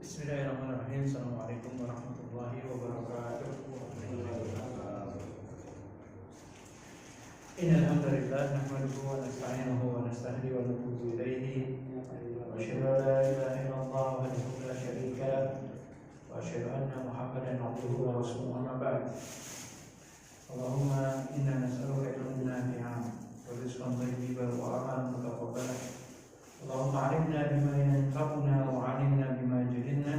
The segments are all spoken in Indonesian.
Bismillahirrahmanirrahim. Assalamualaikum warahmatullahi wabarakatuh. Innal hamdalillah nahmaduhu wa nasta'inuhu wa nasta'hinuhu wa natubu ilayhi wa asyhadu an la ilaha illallah wahdahu la syarika lah wa asyhadu anna Muhammadan abduhu wa rasuluhu amma ba'd. Allahumma inna nas'aluka ilman nafi'an wa rizqan thayyiban wa amalan mutaqabbalan. Allahumma 'allimna bima yanfa'una wa 'allimna bima jahilna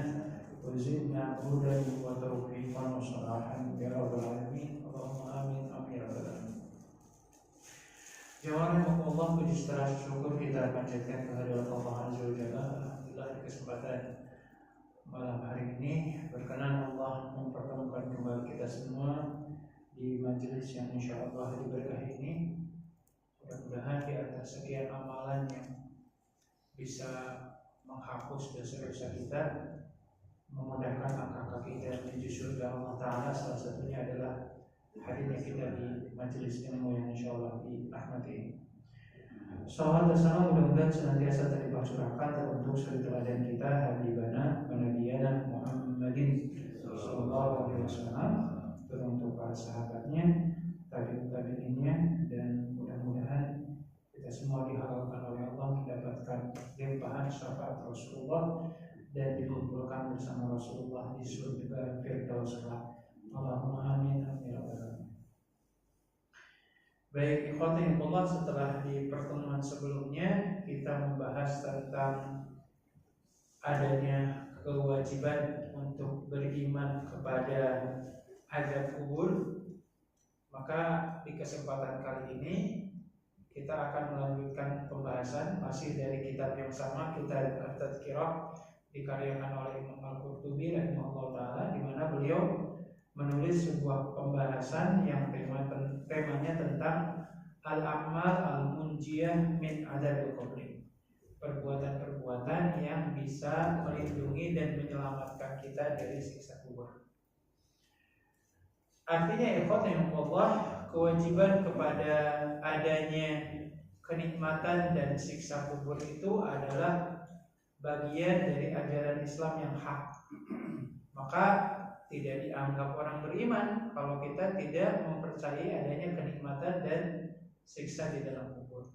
wa zidna hudan wa tawfiqan wa salahan ya rabbal alamin. Allahumma amin amin ya rabbal alamin. Jamaah Allah, puji syukur kita panjatkan kehadirat Allah Azza wa Jalla. Alhamdulillah, di kesempatan malam hari ini berkenan Allah mempertemukan kembali kita semua di majelis yang insyaallah diberkahi ini. Mudah-mudahan di atas sekian amalan yang bisa menghapus dosa-dosa kita, memudahkan langkah kaki kita menuju surga Allah Ta'ala. Salah satunya adalah hadirnya kita di majelis ilmu yang insyaallah dirahmati. Salawat dan salam mudah-mudahan senantiasa terlimpah curahkan teruntuk suri teladan kita Habibana wa Nabiyana Muhammadin sallallahu alaihi wasallam, teruntuk para sahabatnya, tabi'in-tabi'innya, dan mudah-mudahan kita semua dihalalkan oleh Allah mendapatkan limpahan syafaat Rasulullah dan dikumpulkan bersama Rasulullah di surga Firdaus. Allahumma amin amin ya rabbal alamin. Baik, ikhwati Allah, setelah di pertemuan sebelumnya kita membahas tentang adanya kewajiban untuk beriman kepada azab kubur, maka di kesempatan kali ini kita akan melanjutkan pembahasan masih dari kitab yang sama, kitab At-Tadhkirah, dikaryakan oleh Imam Al-Qurtubi rahimahullah ta'ala, di mana beliau menulis sebuah pembahasan yang temanya tentang al-a'mal al-munjiyah min adzabil qabr, perbuatan-perbuatan yang bisa melindungi dan menyelamatkan kita dari siksa kubur. Artinya Allah, kewajiban kepada adanya kenikmatan dan siksa kubur itu adalah bagian dari ajaran Islam yang hak. Maka tidak dianggap orang beriman kalau kita tidak mempercayai adanya kenikmatan dan siksa di dalam kubur.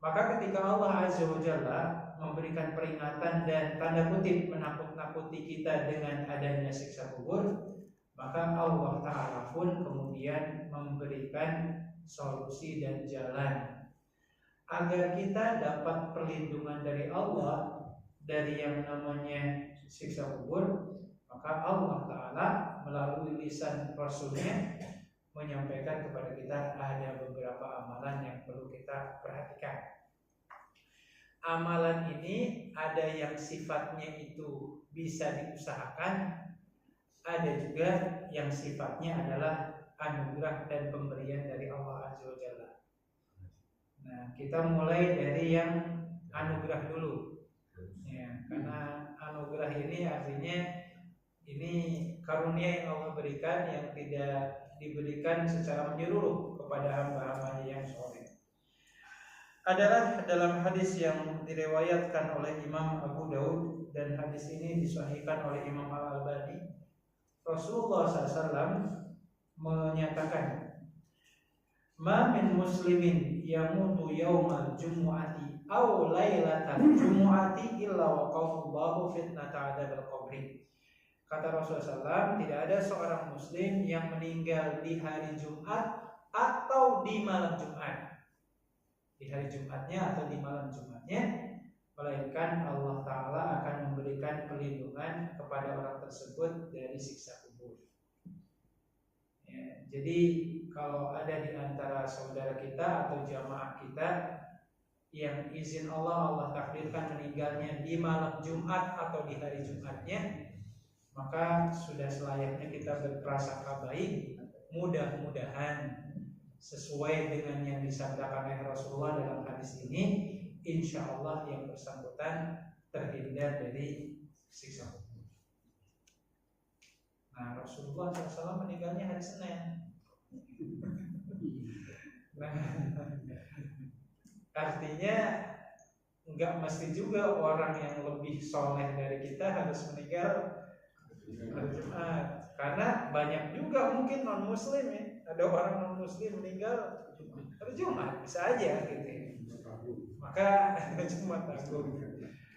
Maka ketika Allah Azza wa Jalla memberikan peringatan dan tanda kutip menakut-nakuti kita dengan adanya siksa kubur, maka Allah Ta'ala pun kemudian memberikan solusi dan jalan agar kita dapat perlindungan dari Allah dari yang namanya siksa kubur. Maka Allah Ta'ala melalui lisan Rasulnya menyampaikan kepada kita ada beberapa amalan yang perlu kita perhatikan. Amalan ini ada yang sifatnya itu bisa diusahakan, ada juga yang sifatnya adalah anugerah dan pemberian dari Allah Azza wa Jalla. Nah, kita mulai dari yang anugerah dulu, ya, karena anugerah ini artinya ini karunia yang Allah berikan yang tidak diberikan secara menyeluruh kepada hamba-hambanya yang soleh. Adalah dalam hadis yang diriwayatkan oleh Imam Abu Daud, dan hadis ini disahihkan oleh Imam Al-Albani. Rasulullah SAW menyatakan, "Ma min muslimin yamutu yaumal jumu'ati aw lailatal jumu'ati illa waqahu Allahu fitnata adzabil qabri." Kata Rasulullah SAW, tidak ada seorang muslim yang meninggal di hari Jumat atau di malam Jumat, di hari Jumatnya atau di malam Jumatnya, melainkan Allah Ta'ala akan memberikan perlindungan kepada orang tersebut dari siksa kubur. Ya, jadi kalau ada di antara saudara kita atau jamaah kita yang izin Allah takdirkan meninggalnya di malam Jumat atau di hari Jumatnya, maka sudah selayaknya kita berprasangka baik. Mudah-mudahan sesuai dengan yang disabdakan oleh Rasulullah dalam hadis ini, insya Allah yang bersangkutan terhindar dari siksa kubur. Nah, Rasulullah SAW meninggalnya hari Senin. Nah, artinya nggak mesti juga orang yang lebih soleh dari kita harus meninggal hari Jumat. Karena banyak juga mungkin non muslim ya, ada orang non muslim meninggal hari Jumat, bisa aja gitu ya. Maka Jumat Agung.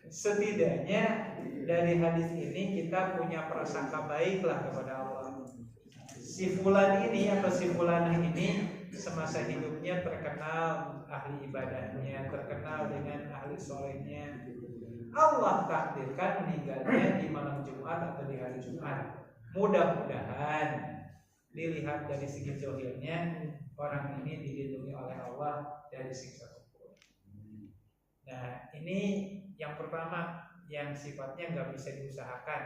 Setidaknya dari hadis ini kita punya prasangka baiklah kepada Allah. Si fulan ini atau si fulanah ini semasa hidupnya terkenal ahli ibadahnya, terkenal dengan ahli solehnya. Allah takdirkan meninggalnya di malam Jumat atau di hari Jumat. Mudah-mudahan dilihat dari segi zahirnya orang ini dilindungi oleh Allah dari siksa kubur. Nah, ini yang pertama yang sifatnya nggak bisa diusahakan,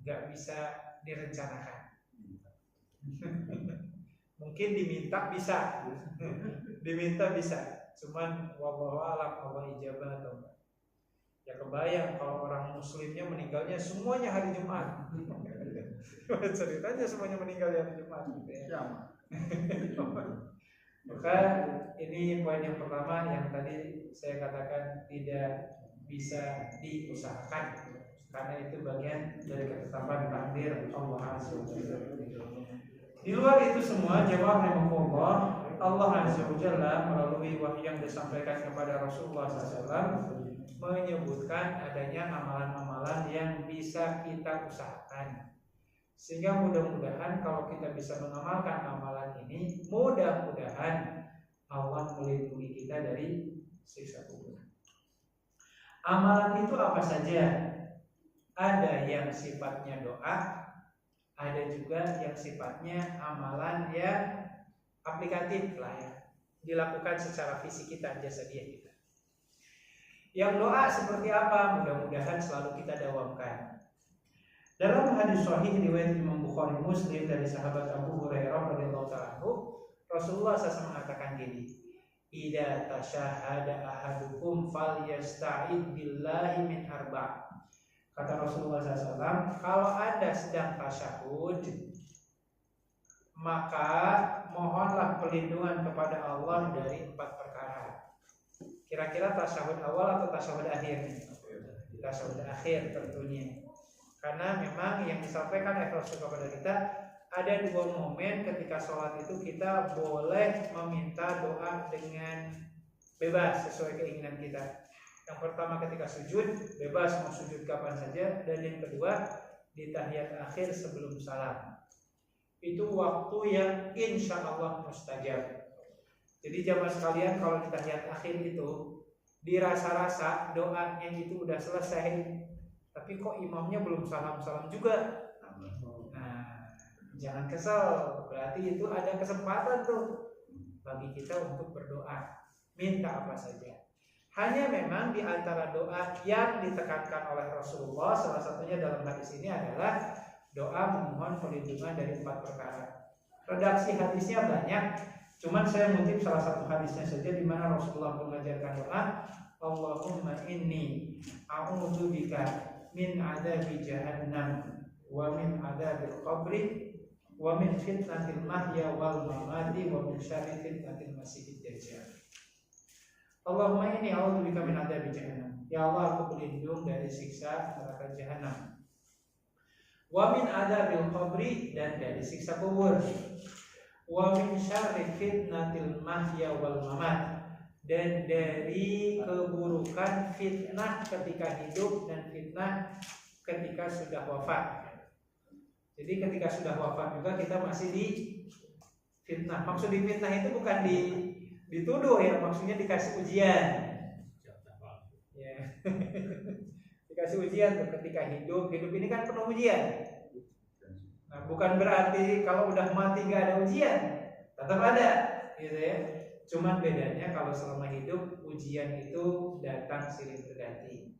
nggak bisa direncanakan. Mungkin diminta bisa, diminta bisa, cuman wallahu a'lam Allah ijabah atau enggak. Ya kebayang kalau orang muslimnya meninggalnya semuanya hari Jumat. Ceritanya semuanya meninggal hari Jumat gitu ya. Maka ini poin yang pertama yang tadi saya katakan tidak bisa diusahakan karena itu bagian dari ketetapan takdir Allah Azza wa Jalla. Di luar itu semua jamaah rahimahullah, Allah Azza wa Jalla melalui wahyu yang disampaikan kepada Rasulullah SAW menyebutkan adanya amalan-amalan yang bisa kita usahakan. Sehingga mudah-mudahan kalau kita bisa mengamalkan amalan ini, mudah-mudahan Allah melindungi kita dari siksa kubur. Amalan itu apa saja? Ada yang sifatnya doa, ada juga yang sifatnya amalan yang aplikatif lah ya, dilakukan secara fisik kita, jasadiah kita. Yang doa seperti apa? Mudah-mudahan selalu kita dawamkan. Dalam hadis sahih riwayat Imam Bukhari Muslim dari sahabat Abu Hurairah radhiyallahu ta'ala anhu, Rasulullah SAW mengatakan gini, "Idza tasyahada ahadukum falyasta'id billahi min arba'." Kata Rasulullah SAW, kalau Anda sedang tasyahud, maka mohonlah perlindungan kepada Allah dari 4 perkara. Kira-kira tasyahud awal atau tasyahud akhir? Tasyahud akhir tentunya. Karena memang yang disampaikan oleh Rasul kepada kita, ada 2 momen ketika sholat itu kita boleh meminta doa dengan bebas sesuai keinginan kita. Yang pertama ketika sujud, bebas mau sujud kapan saja. Dan yang kedua di tahiyat akhir sebelum salam. Itu waktu yang insya Allah mustajab. Jadi jamaah sekalian, kalau di tahiyat akhir itu dirasa-rasa doanya itu udah selesai, tapi kok imamnya belum salam-salam juga. Nah, jangan kesel, berarti itu ada kesempatan tuh bagi kita untuk berdoa, minta apa saja. Hanya memang di antara doa yang ditekankan oleh Rasulullah, salah satunya dalam hadis ini adalah doa memohon perlindungan dari 4 perkara. Redaksi hadisnya banyak, cuman saya mengutip salah satu hadisnya saja di mana Rasulullah mengajarkan doa, Allahumma inni a'udzubika min adzabi jahannam wa min adzabil qabri wa min fitnatil mahya wal mamati wa min syarri fitnatil masiihid dajjal. Allahumma inni a'udzubika min adzabi jahannam. Ya Allah, aku berlindung dari siksa neraka jahanam. Wa min adzabil qabri, dan dari siksa kubur. Wa min syarri fitnatil mahya wal mamat, dan dari keburukan fitnah ketika hidup dan fitnah ketika sudah wafat. Jadi ketika sudah wafat juga kita masih di fitnah. Maksud di fitnah itu bukan dituduh ya, maksudnya dikasih ujian. Ya. Dikasih ujian tuh ketika hidup ini kan penuh ujian. Nah, bukan berarti kalau udah mati gak ada ujian, tetap ada, gitu ya. Cuman bedanya kalau selama hidup ujian itu datang silih berganti.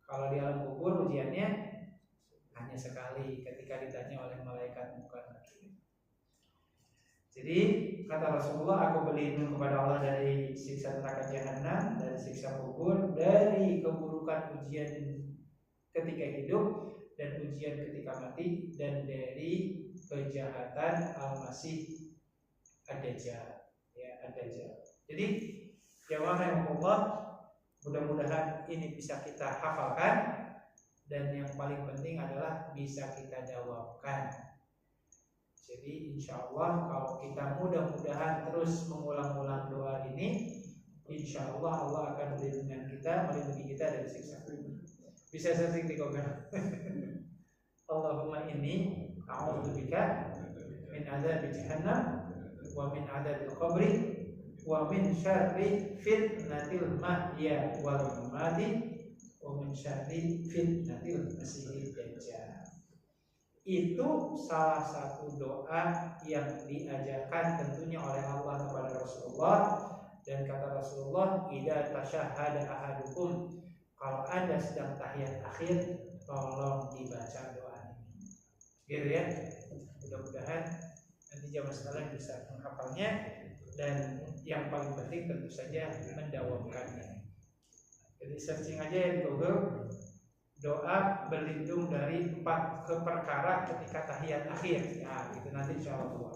Kalau di alam kubur ujiannya hanya sekali ketika ditanya oleh malaikat munkar nakir. Jadi kata Rasulullah, aku berlindung kepada Allah dari siksa neraka jahanam, dari siksa kubur, dari keburukan ujian ketika hidup dan ujian ketika mati, dan dari kejahatan al-masih ad-dajjal, ya ad-dajjal. Jadi jamaah rahimahullah, Mudah-mudahan ini bisa kita hafalkan, dan yang paling penting adalah bisa kita dawamkan. Jadi insya Allah kalau kita mudah-mudahan terus mengulang-ulang doa ini, insya Allah Allah akan melindungi kita dari siksa kubur. Bisa sering dikomen. Allahumma inni a'udzubika min adzabi jahannam wa min adzabil qabri wa min syarri fitnatil mahya wal mamati wa min syarri fitnatil masiihid dajjal. Itu salah satu doa yang diajarkan tentunya oleh Allah kepada Rasulullah, dan kata Rasulullah, idza tasyahhada ahadukum, kalau Anda sedang tahiyat akhir tolong dibaca doa ini. Gitu ya. Mudah-mudahan nanti jamaah sekalian bisa menghafalnya, dan yang paling penting tentu saja mendawamkannya. Jadi searching aja ya di Google, doa berlindung dari 4 perkara ketika tahiyat akhir. Ya, itu nanti insyaallah.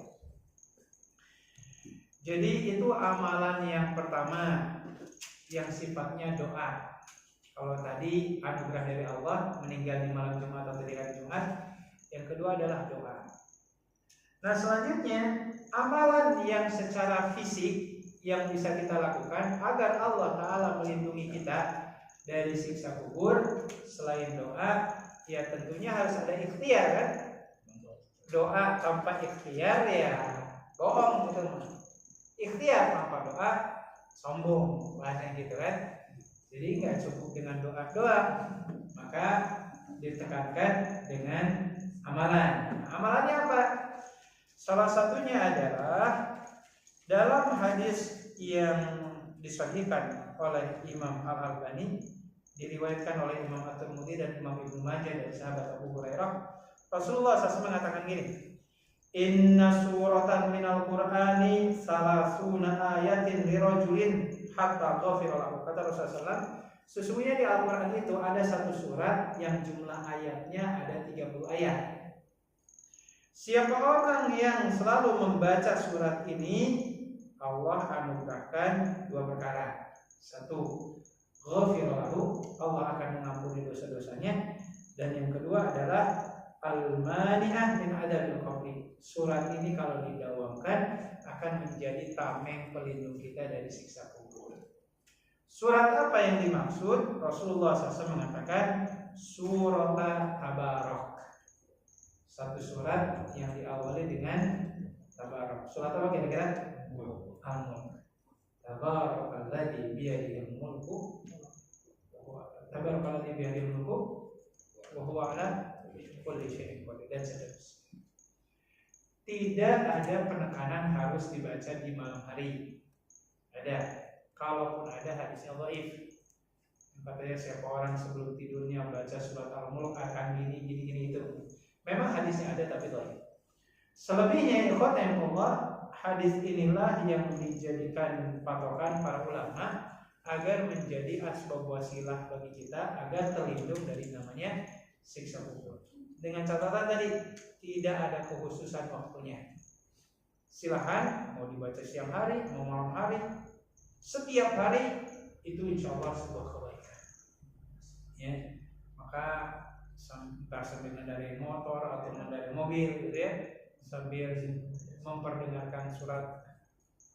Jadi itu amalan yang pertama yang sifatnya doa. Kalau tadi anugerah dari Allah, meninggal di malam Jumat atau di hari Jumat, yang kedua adalah doa. Nah, selanjutnya amalan yang secara fisik yang bisa kita lakukan agar Allah Ta'ala melindungi kita dari siksa kubur. Selain doa, ya tentunya harus ada ikhtiar kan. Doa tanpa ikhtiar ya bohong gitu. Ikhtiar tanpa doa sombong, bahasanya gitu kan. Jadi nggak cukup dengan doa, maka ditekankan dengan amalan. Amalannya apa? Salah satunya adalah dalam hadis yang disahihkan oleh Imam Al-Albani, diriwayatkan oleh Imam At-Tirmidzi dan Imam Ibnu Majah dari sahabat Abu Hurairah, Rasulullah SAW mengatakan gini, inna suratan minal Qur'ani salasuna ayatin lirajulin hatta ghafira lahu. Kata Rasulullah SAW, sesungguhnya di Al-Quran itu ada satu surat yang jumlah ayatnya ada 30 ayat. Siapa orang yang selalu membaca surat ini, Allah anugerahkan 2 perkara. 1, ghafira lahu, Allah akan mengampuni dosa-dosanya. Dan yang kedua adalah al-mani'ah min adzabil qabri. Surat ini kalau didawamkan akan menjadi tameng pelindung kita dari siksa kubur. Surat apa yang dimaksud? Rasulullah SAW mengatakan surat Tabarak. Satu surat yang diawali dengan Tabarak. Surat apa kira-kira? Al-Mulk. Tabarakalladzi biyadihil mulku. Tabarakalladzi biyadihil mulku wa huwa ala kulli syai'in qadir, dan seterusnya. Tidak ada penekanan harus dibaca di malam hari. Ada. Kalaupun ada, hadisnya dhaif. Katanya siapa orang sebelum tidurnya baca surat Al-Mulk akan gini itu. Memang hadisnya ada tapi dhaif. Selebihnya ikhwatan Allah, hadis inilah yang dijadikan patokan para ulama agar menjadi asbab wasilah bagi kita agar terlindung dari namanya siksa kubur. Dengan catatan tadi, tidak ada kekhususan waktunya. Silahkan mau dibaca siang hari, mau malam hari, setiap hari itu insya Allah sebuah kebaikan. Ya, maka entah sambil mengendarai motor atau mengendarai mobil, gitu ya, sambil memperdengarkan surat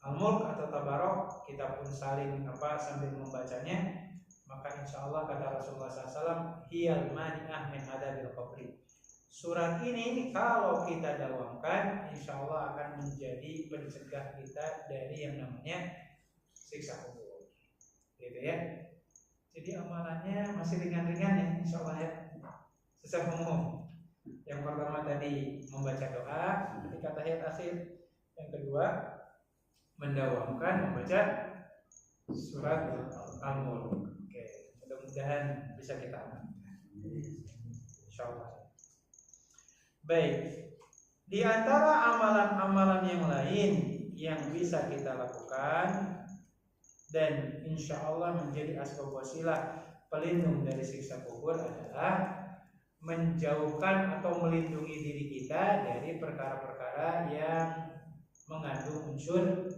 Al-Mulk atau Tabarak, kita pun saling sambil membacanya. Maka insya Allah kata Rasulullah SAW, hiyal mani'ah min adzabil qabri. Surat ini kalau kita dawamkan, insya Allah akan menjadi pencegah kita dari yang namanya siksa kubur. Gitu ya. Jadi amalannya masih ringan-ringan ya, insya Allah ya. Secara umum. Yang pertama tadi membaca doa ketika tahiyat akhir. Yang kedua mendawamkan membaca surat Al-Mulk. Oke, mudah-mudahan bisa kita amalkan. Insyaallah. Baik. Di antara amalan-amalan yang lain yang bisa kita lakukan dan insya Allah menjadi asbab wasilah pelindung dari siksa kubur adalah menjauhkan atau melindungi diri kita dari perkara-perkara yang mengandung unsur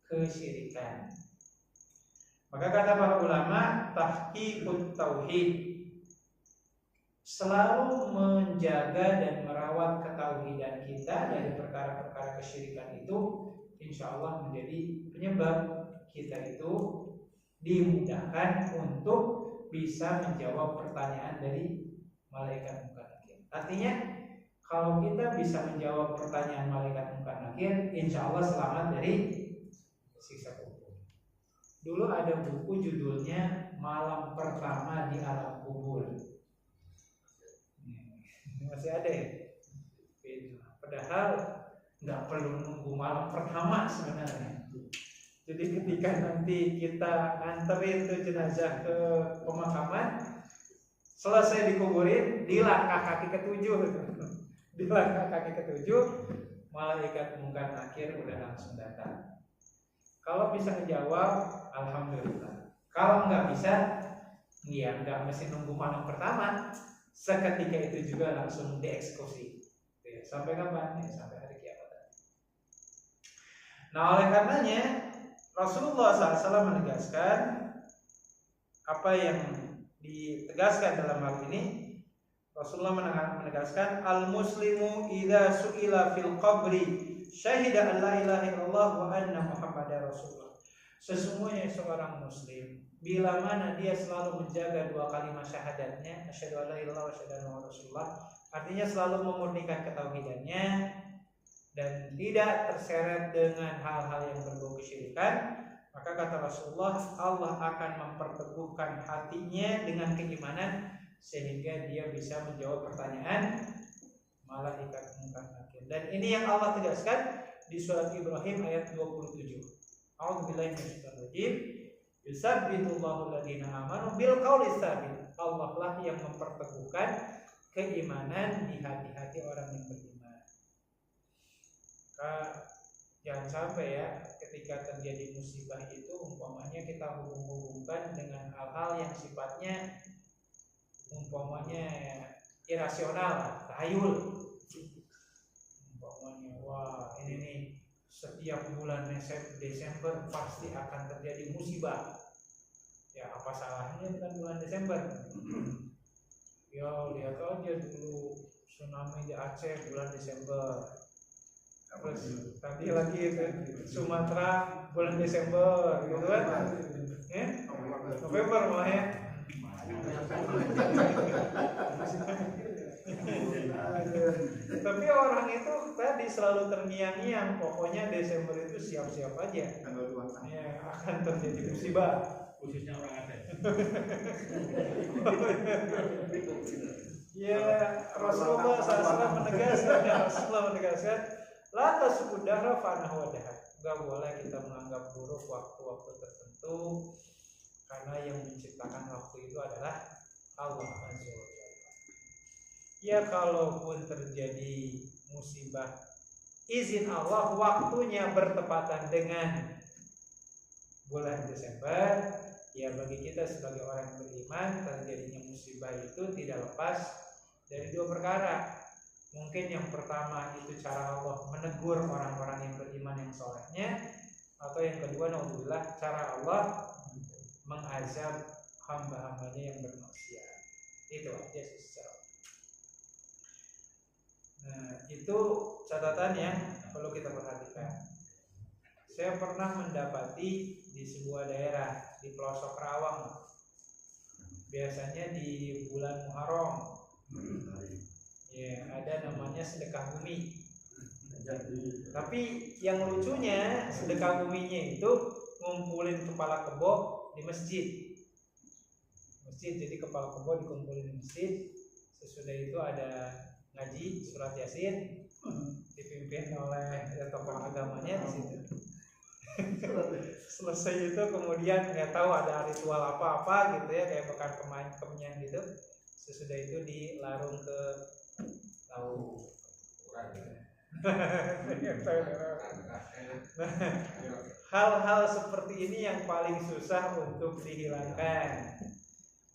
kesyirikan. Maka kata para ulama, tahqiqut tauhid, selalu menjaga dan merawat ketauhidan kita dari perkara-perkara kesyirikan itu, insya Allah menjadi penyebab kita itu dimudahkan untuk bisa menjawab pertanyaan dari malaikat munkar nakir. Artinya kalau kita bisa menjawab pertanyaan malaikat munkar nakir, insya Allah selamat dari siksa kubur. Dulu ada buku judulnya Malam Pertama di Alam Kubur. Masih ada ya? Padahal nggak perlu nunggu malam pertama sebenarnya. Jadi ketika nanti kita nganterin tuh jenazah ke pemakaman, selesai dikuburin, di langkah kaki ketujuh, di langkah kaki ketujuh, malaikat munkar nakir udah langsung datang. Kalau bisa menjawab, alhamdulillah. Kalau nggak bisa, ya nggak mesti nunggu malam pertama. Seketika itu juga langsung dieksekusi. Ya, sampai kapan? Ya, sampai hari kiamat. Nah, oleh karenanya Rasulullah SAW menegaskan apa yang ditegaskan dalam hal ini. Rasulullah menegaskan al-muslimu idza su'ila fil qabri syahida an la ilaha illallah wa anna muhammadar rasulullah. Sesungguhnya seorang muslim bila mana dia selalu menjaga dua kalimat syahadatnya, asyhadu an la ilaha illallah wa asyhadu anna rasulullah, artinya selalu memurnikan ketauhidannya dan tidak terseret dengan hal-hal yang berbau kesyirikan, maka kata Rasulullah, Allah akan memperteguhkan hatinya dengan keimanan sehingga dia bisa menjawab pertanyaan malaikat munkar nakir. Dan ini yang Allah tegaskan di surat Ibrahim ayat 27. A'udzubillahi minasyaitonir rajim. Yusabbitullahu alladziina aamanu bil qauli tsabit. Allah lah yang memperteguhkan keimanan di hati-hati orang yang beriman. Jangan sampai ya ketika terjadi musibah itu umpamanya kita hubung-hubungkan dengan hal-hal yang sifatnya umpamanya irasional, tahayul. Umpamanya wah ini nih setiap bulan Desember pasti akan terjadi musibah. Ya apa salahnya dengan bulan Desember? Ya lihat aja dulu tsunami di Aceh bulan Desember. Terus tadi lagi itu Sumatera bulan Desember gitu kan? November malah ya. Tapi orang itu tadi selalu terngiang-ngiang, pokoknya Desember itu siap-siap aja. Ya, akan terjadi musibah, khususnya orang Aceh. Ya, Rasulullah SAW menegaskan, la tasubudahra fanahu wadahat. Gak boleh kita menganggap buruk waktu-waktu tertentu, karena yang menciptakan waktu itu adalah Allah Azza wa Jalla. Ya kalaupun terjadi musibah, izin Allah waktunya bertepatan dengan bulan Desember, ya bagi kita sebagai orang beriman terjadinya musibah itu tidak lepas dari dua perkara. Mungkin yang pertama itu cara Allah menegur orang-orang yang beriman yang solehnya, atau yang kedua naudzubillah cara Allah mengazab hamba-hambanya yang bermaksiat. Itu aja secara. Nah, itu catatan yang perlu kita perhatikan. Saya pernah mendapati di sebuah daerah di pelosok Karawang, biasanya di bulan Muharram, ya ada namanya sedekah bumi. Tapi yang lucunya sedekah buminya itu ngumpulin kepala kebo di masjid. Jadi kepala kebo dikumpulin di masjid. Sesudah itu ada ngaji surat Yasin dipimpin oleh tokoh agamanya di situ. Selesai itu kemudian nggak tahu ada ritual apa-apa gitu ya, kayak bakar kemenyan gitu. Sesudah itu dilarung ke laut. Hal-hal seperti ini yang paling susah untuk dihilangkan.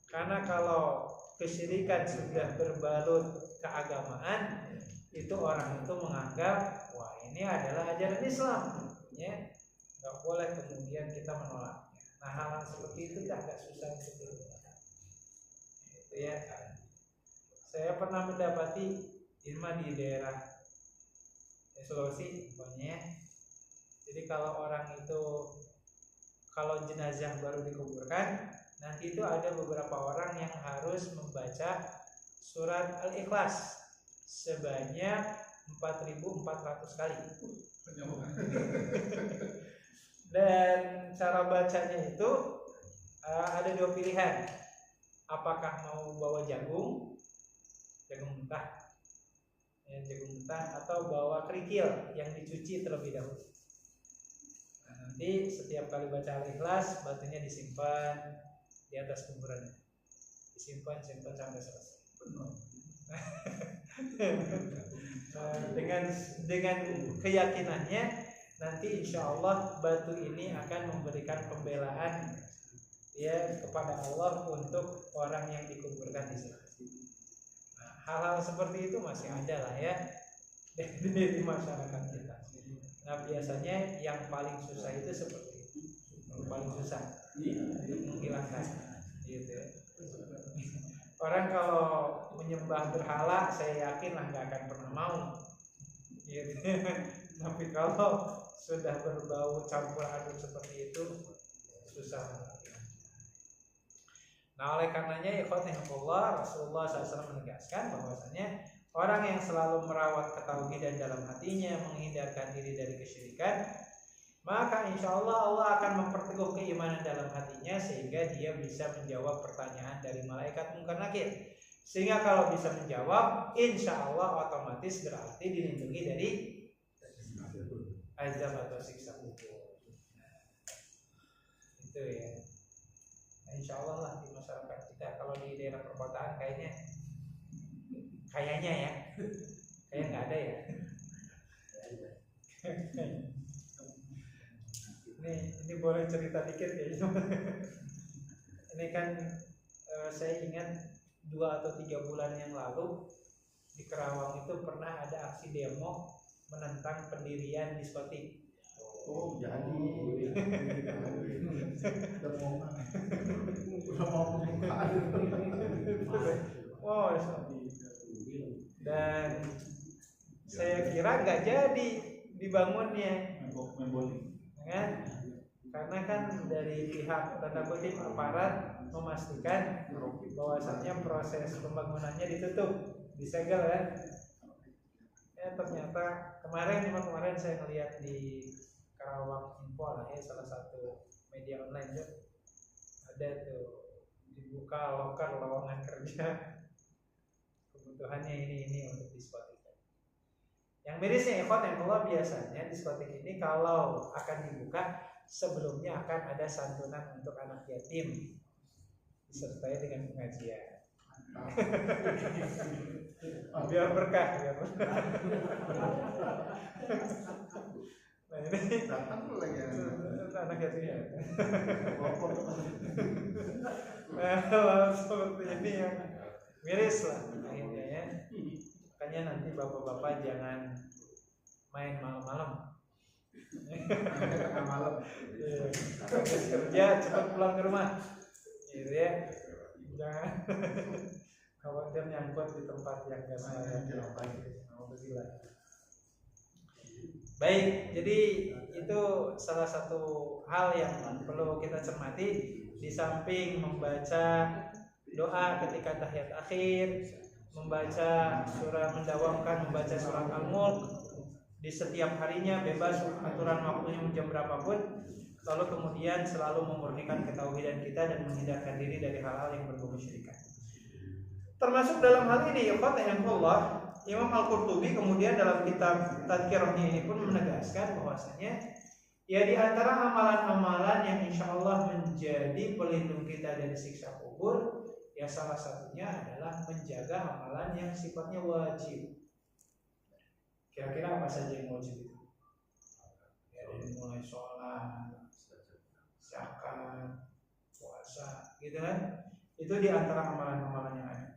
Karena kalau kesyirikan sudah berbalut keagamaan, itu orang itu menganggap wah ini adalah ajaran Islam, ya nggak boleh kemudian kita menolaknya. Nah hal-hal hal seperti itu agak susah untuk dilakukan. Itu ya. Saya pernah mendapati di daerah Sulawesi pokoknya. Jadi kalau orang itu kalau jenazah baru dikuburkan, nanti itu ada beberapa orang yang harus membaca surat Al-Ikhlas sebanyak 4.400 kali. Dan cara bacanya itu ada dua pilihan. Apakah mau bawa jagung mentah, atau bawa kerikil yang dicuci terlebih dahulu. Nah, nanti setiap kali baca Al-Ikhlas, batunya disimpan di atas kuburan, disimpan sampai selesai. Dengan keyakinannya nanti insya Allah batu ini akan memberikan pembelaan ya kepada Allah untuk orang yang dikuburkan di sana. Nah, hal-hal seperti itu masih ada lah ya di masyarakat kita. Nah, biasanya yang paling susah itu seperti itu, yang paling susah menghilangkan gitu ya. Orang kalau menyembah berhala, saya yakin lah nggak akan pernah mau gitu. Tapi kalau sudah berbau campur aduk seperti itu, susah. Nah, oleh karenanya ikhwanillah, Rasulullah SAW menegaskan bahwasanya orang yang selalu merawat ketauhidan dalam hatinya, menghindarkan diri dari kesyirikan, maka insya Allah akan memperteguh keimanan dalam hatinya sehingga dia bisa menjawab pertanyaan dari malaikat Munkar Nakir. Sehingga kalau bisa menjawab, insya Allah otomatis berarti dilindungi dari azab atau siksa kubur. Itu ya. Nah, insya Allah lah di masyarakat kita, kalau di daerah perkotaan kayaknya ya, kayak nggak ada ya. Ini boleh cerita dikit ya. Ini kan saya ingat 2 atau 3 bulan yang lalu di Kerawang itu pernah ada aksi demo menentang pendirian diskotik. Oh, jadi dan saya kira nggak jadi dibangunnya, kan? Karena kan dari pihak tanda kutip aparat memastikan bahwasannya proses pembangunannya ditutup, disegel kan? Ya ternyata kemarin saya ngeliat di Karawang Info lah ya, salah satu media online tuh ada tuh dibuka lowongan kerja, kebutuhannya ini untuk diskotik. Yang mirisnya ikhwanillah, biasanya diskotik ini kalau akan dibuka sebelumnya akan ada santunan untuk anak yatim disertai dengan pengajian. Biar berkah ya. Nah ini datang lagi anak yatimnya. Nah kalau seperti ini yang miris lah akhirnya ya. Makanya nanti bapak-bapak jangan main malam-malam. tengah malam. Habis kerja cepat pulang ke rumah. Gitu ya. Jangan khawatir nyangkut di tempat yang gak salah. Baik, jadi itu salah satu hal yang perlu kita cermati. Di samping membaca doa ketika tahiyat akhir, membaca surah, mendawamkan membaca surat Al-Mulk di setiap harinya, bebas aturan waktunya jam berapapun, lalu kemudian selalu memurnikan ketauhidan kita dan menghindarkan diri dari hal-hal yang berbau kesyirikan. Termasuk dalam hal ini Allah, Imam Al-Qurtubi kemudian dalam kitab Tadhkirahnya ini pun menegaskan bahwasanya ya di antara amalan-amalan yang insya Allah menjadi pelindung kita dari siksa kubur, ya salah satunya adalah menjaga amalan yang sifatnya wajib. Kira-kira apa saja yang wajib itu? Ya, dari mulai sholat, zakat, puasa, gitu kan? Itu di antara amalan-amalan yang ada.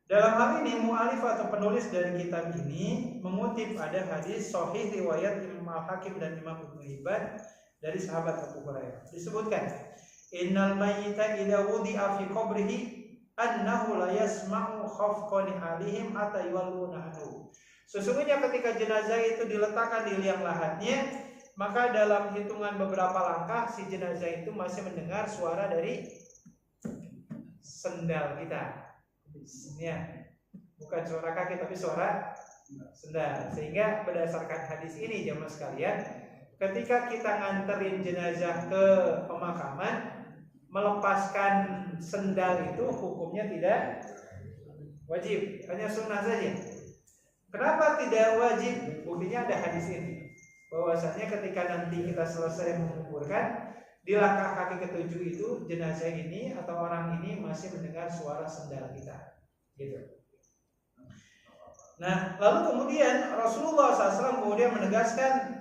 Dalam hal ini mu'alif atau penulis dari kitab ini mengutip ada hadis sahih riwayat Imam Al-Hakim dan Imam Ibnu Hibban dari sahabat Abu Hurairah. Disebutkan Innal mayyita idza wudi'a fi qabrihi annahu la yasma'u khafqan alihim hatta yawalluna anhu. Sesungguhnya ketika jenazah itu diletakkan di liang lahatnya, maka dalam hitungan beberapa langkah si jenazah itu masih mendengar suara dari sendal kita. Ya, bukan suara kaki tapi suara sendal. Sehingga berdasarkan hadis ini jemaah sekalian, ketika kita nganterin jenazah ke pemakaman, melepaskan sendal itu hukumnya tidak wajib, hanya sunnah saja. Kenapa tidak wajib? Buktinya ada hadis ini, bahwasanya ketika nanti kita selesai menguburkan, di langkah kaki ketujuh itu jenazah ini atau orang ini masih mendengar suara sendal kita, gitu. Nah, lalu kemudian Rasulullah SAW kemudian menegaskan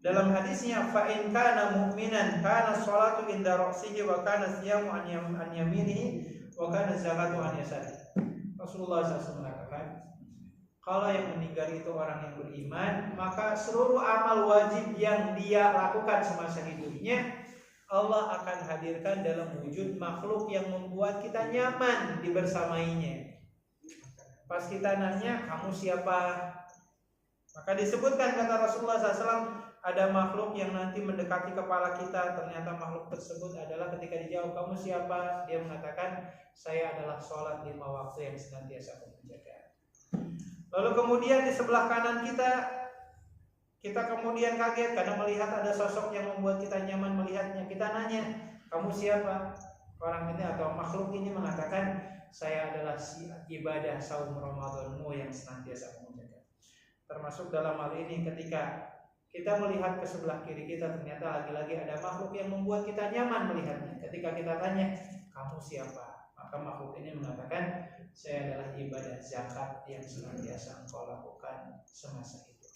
dalam hadisnya, fa in kana mu'minan kana sholatu inda ra'sihi wa kana siyamu an yaminihi wa kana zakatu an yasarihi. Rasulullah SAW mengatakan, kalau yang meninggal itu orang yang beriman, maka seluruh amal wajib yang dia lakukan semasa hidupnya Allah akan hadirkan dalam wujud makhluk yang membuat kita nyaman dibersamainya. Pas kita nanya, kamu siapa? Maka disebutkan kata Rasulullah SAW, ada makhluk yang nanti mendekati kepala kita. Ternyata makhluk tersebut adalah ketika dijawab, kamu siapa? Dia mengatakan, saya adalah sholat 5 waktu yang senantiasa aku menjaga. Lalu kemudian di sebelah kanan kita kemudian kaget karena melihat ada sosok yang membuat kita nyaman melihatnya. Kita nanya, kamu siapa? Orang ini atau makhluk ini mengatakan, saya adalah si ibadah saum Ramadanmu yang senantiasa aku menjaga. Termasuk dalam hal ini ketika kita melihat ke sebelah kiri kita, ternyata lagi-lagi ada makhluk yang membuat kita nyaman melihatnya. Ketika kita tanya, kamu siapa? Maka makhluk ini mengatakan, saya adalah ibadah zakat yang senantiasa engkau lakukan semasa hidup.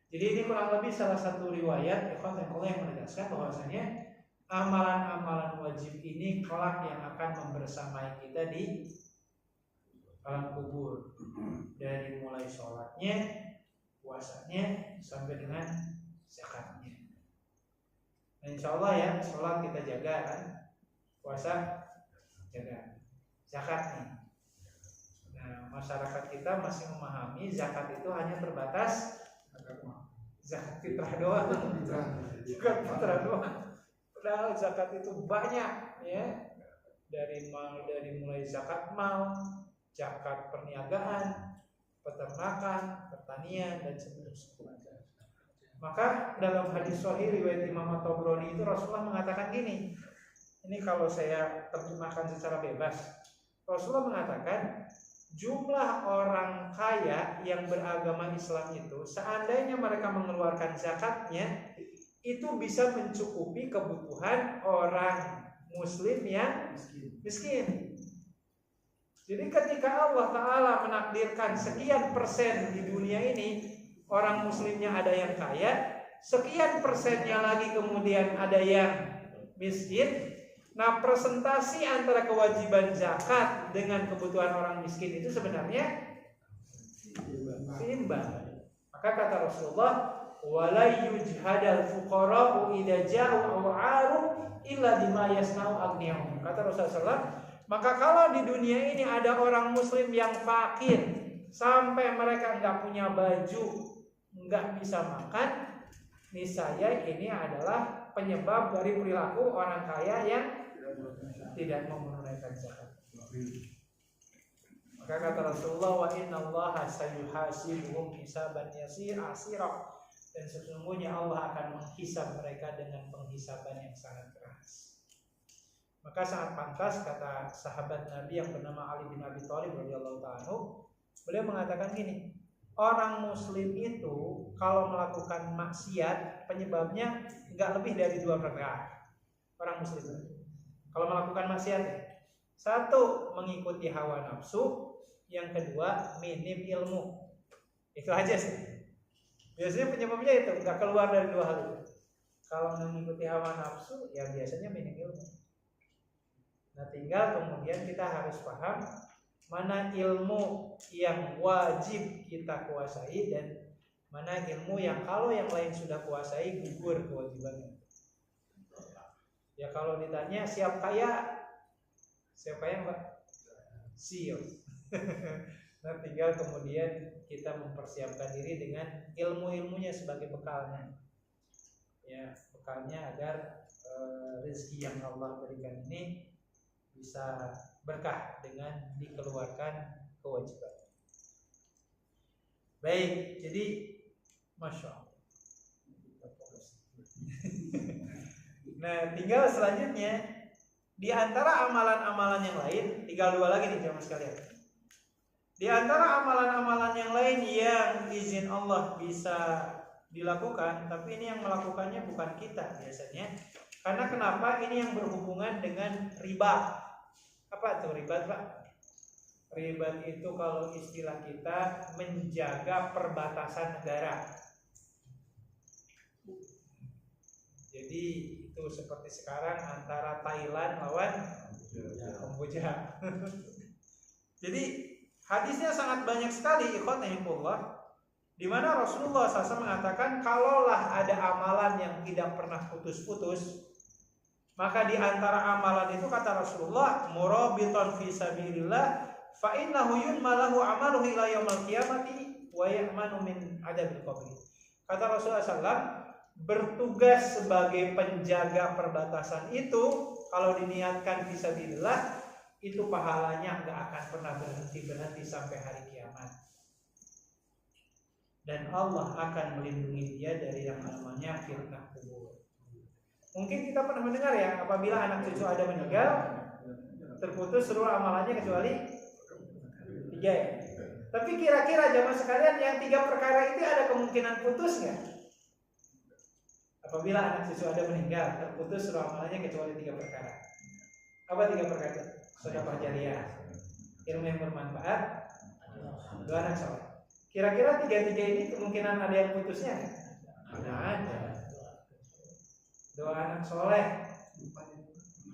Jadi ini kurang lebih salah satu riwayat yang menegaskan bahwasanya amalan-amalan wajib ini kelak yang akan membersamai kita di alam kubur, dari mulai sholatnya, puasanya, sampai dengan zakatnya. Nah, insya Allah ya, sholat kita jaga kan, puasa jaga, zakat nih. Nah, masyarakat kita masih memahami zakat itu hanya terbatas zakat fitrah doang, zakat fitrah doang. Padahal zakat itu banyak ya, dari mulai zakat mal, zakat perniagaan, peternakan, pertanian dan seterusnya. Maka dalam hadis sahih riwayat Imam At-Tabrani itu Rasulullah mengatakan gini. Ini kalau saya terjemahkan secara bebas. Rasulullah mengatakan, jumlah orang kaya yang beragama Islam itu, seandainya mereka mengeluarkan zakatnya, itu bisa mencukupi kebutuhan orang muslim yang miskin. Jadi ketika Allah Ta'ala menakdirkan sekian persen di dunia ini orang muslimnya ada yang kaya, sekian persennya lagi kemudian ada yang miskin. Nah, presentasi antara kewajiban zakat dengan kebutuhan orang miskin itu sebenarnya seimbang. Maka kata Rasulullah, wala yujhadal fuqara'u idza ja'u aw illa bima yasna'u aghniyahum. Kata Rasulullah, maka kalau di dunia ini ada orang muslim yang fakir sampai mereka enggak punya baju, enggak bisa makan, niscaya ini adalah penyebab dari perilaku orang kaya yang tidak mau menunaikan zakat. Maka kata Rasulullah, wa innallaha sayuhasibuhum hisaban asira. Dan sesungguhnya Allah akan menghisab mereka dengan penghisaban yang sangat keras. Maka sangat pantas kata sahabat Nabi yang bernama Ali bin Abi Thalib radhiyallahu ta'ala, beliau mengatakan gini, orang muslim itu kalau melakukan maksiat penyebabnya enggak lebih dari 2 perkara. Orang muslim kalau melakukan maksiat, satu mengikuti hawa nafsu, yang kedua minim ilmu. Itu aja sih. Biasanya penyebabnya itu enggak keluar dari 2 hal itu. Kalau mengikuti hawa nafsu, ya biasanya minim ilmu. Nah, tinggal kemudian kita harus paham mana ilmu yang wajib kita kuasai dan mana ilmu yang kalau yang lain sudah kuasai gugur kewajibannya. Ya kalau ditanya siap kaya Mbak? Siap. Nah, tinggal kemudian kita mempersiapkan diri dengan ilmu-ilmunya sebagai bekalnya. Ya, bekalnya agar rezeki yang Allah berikan ini bisa berkah dengan dikeluarkan kewajiban. Baik, jadi Masya Allah. Nah, tinggal selanjutnya di antara amalan-amalan yang lain, tinggal dua lagi nih jemaah sekalian. Di antara amalan-amalan yang lain yang izin Allah bisa dilakukan, tapi ini yang melakukannya bukan kita biasanya. Karena kenapa? Ini yang berhubungan dengan riba. Apa itu riba, Pak? Riba itu kalau istilah kita menjaga perbatasan negara. Jadi itu seperti sekarang antara Thailand lawan Kamboja. Jadi hadisnya sangat banyak sekali ikhwanahillah, di mana Rasulullah SAW mengatakan kalaulah ada amalan yang tidak pernah putus-putus, maka di antara amalan itu kata Rasulullah murabiton fi sabilillah fa innahu yunmalahu amaluhu ila yaumil qiyamati wa ya'manu min adabil qabr. Kata Rasulullah SAW, bertugas sebagai penjaga perbatasan itu kalau diniatkan fisabilillah itu pahalanya nggak akan pernah berhenti sampai hari kiamat, dan Allah akan melindungi dia dari yang namanya fitnah kubur. Mungkin kita pernah mendengar ya, apabila anak cucu ada meninggal terputus seluruh amalannya kecuali 3 ya. Tapi kira-kira jamaah sekalian, yang 3 perkara itu ada kemungkinan putus nggak? Apabila anak cucu ada meninggal, terputus seluruh amalannya kecuali 3 perkara. Apa 3 perkara? Sedekah jariyah, ilmu yang bermanfaat, doa anak soleh. Kira-kira 3 ini kemungkinan ada yang putusnya? Nggak ada. Doa anak soleh,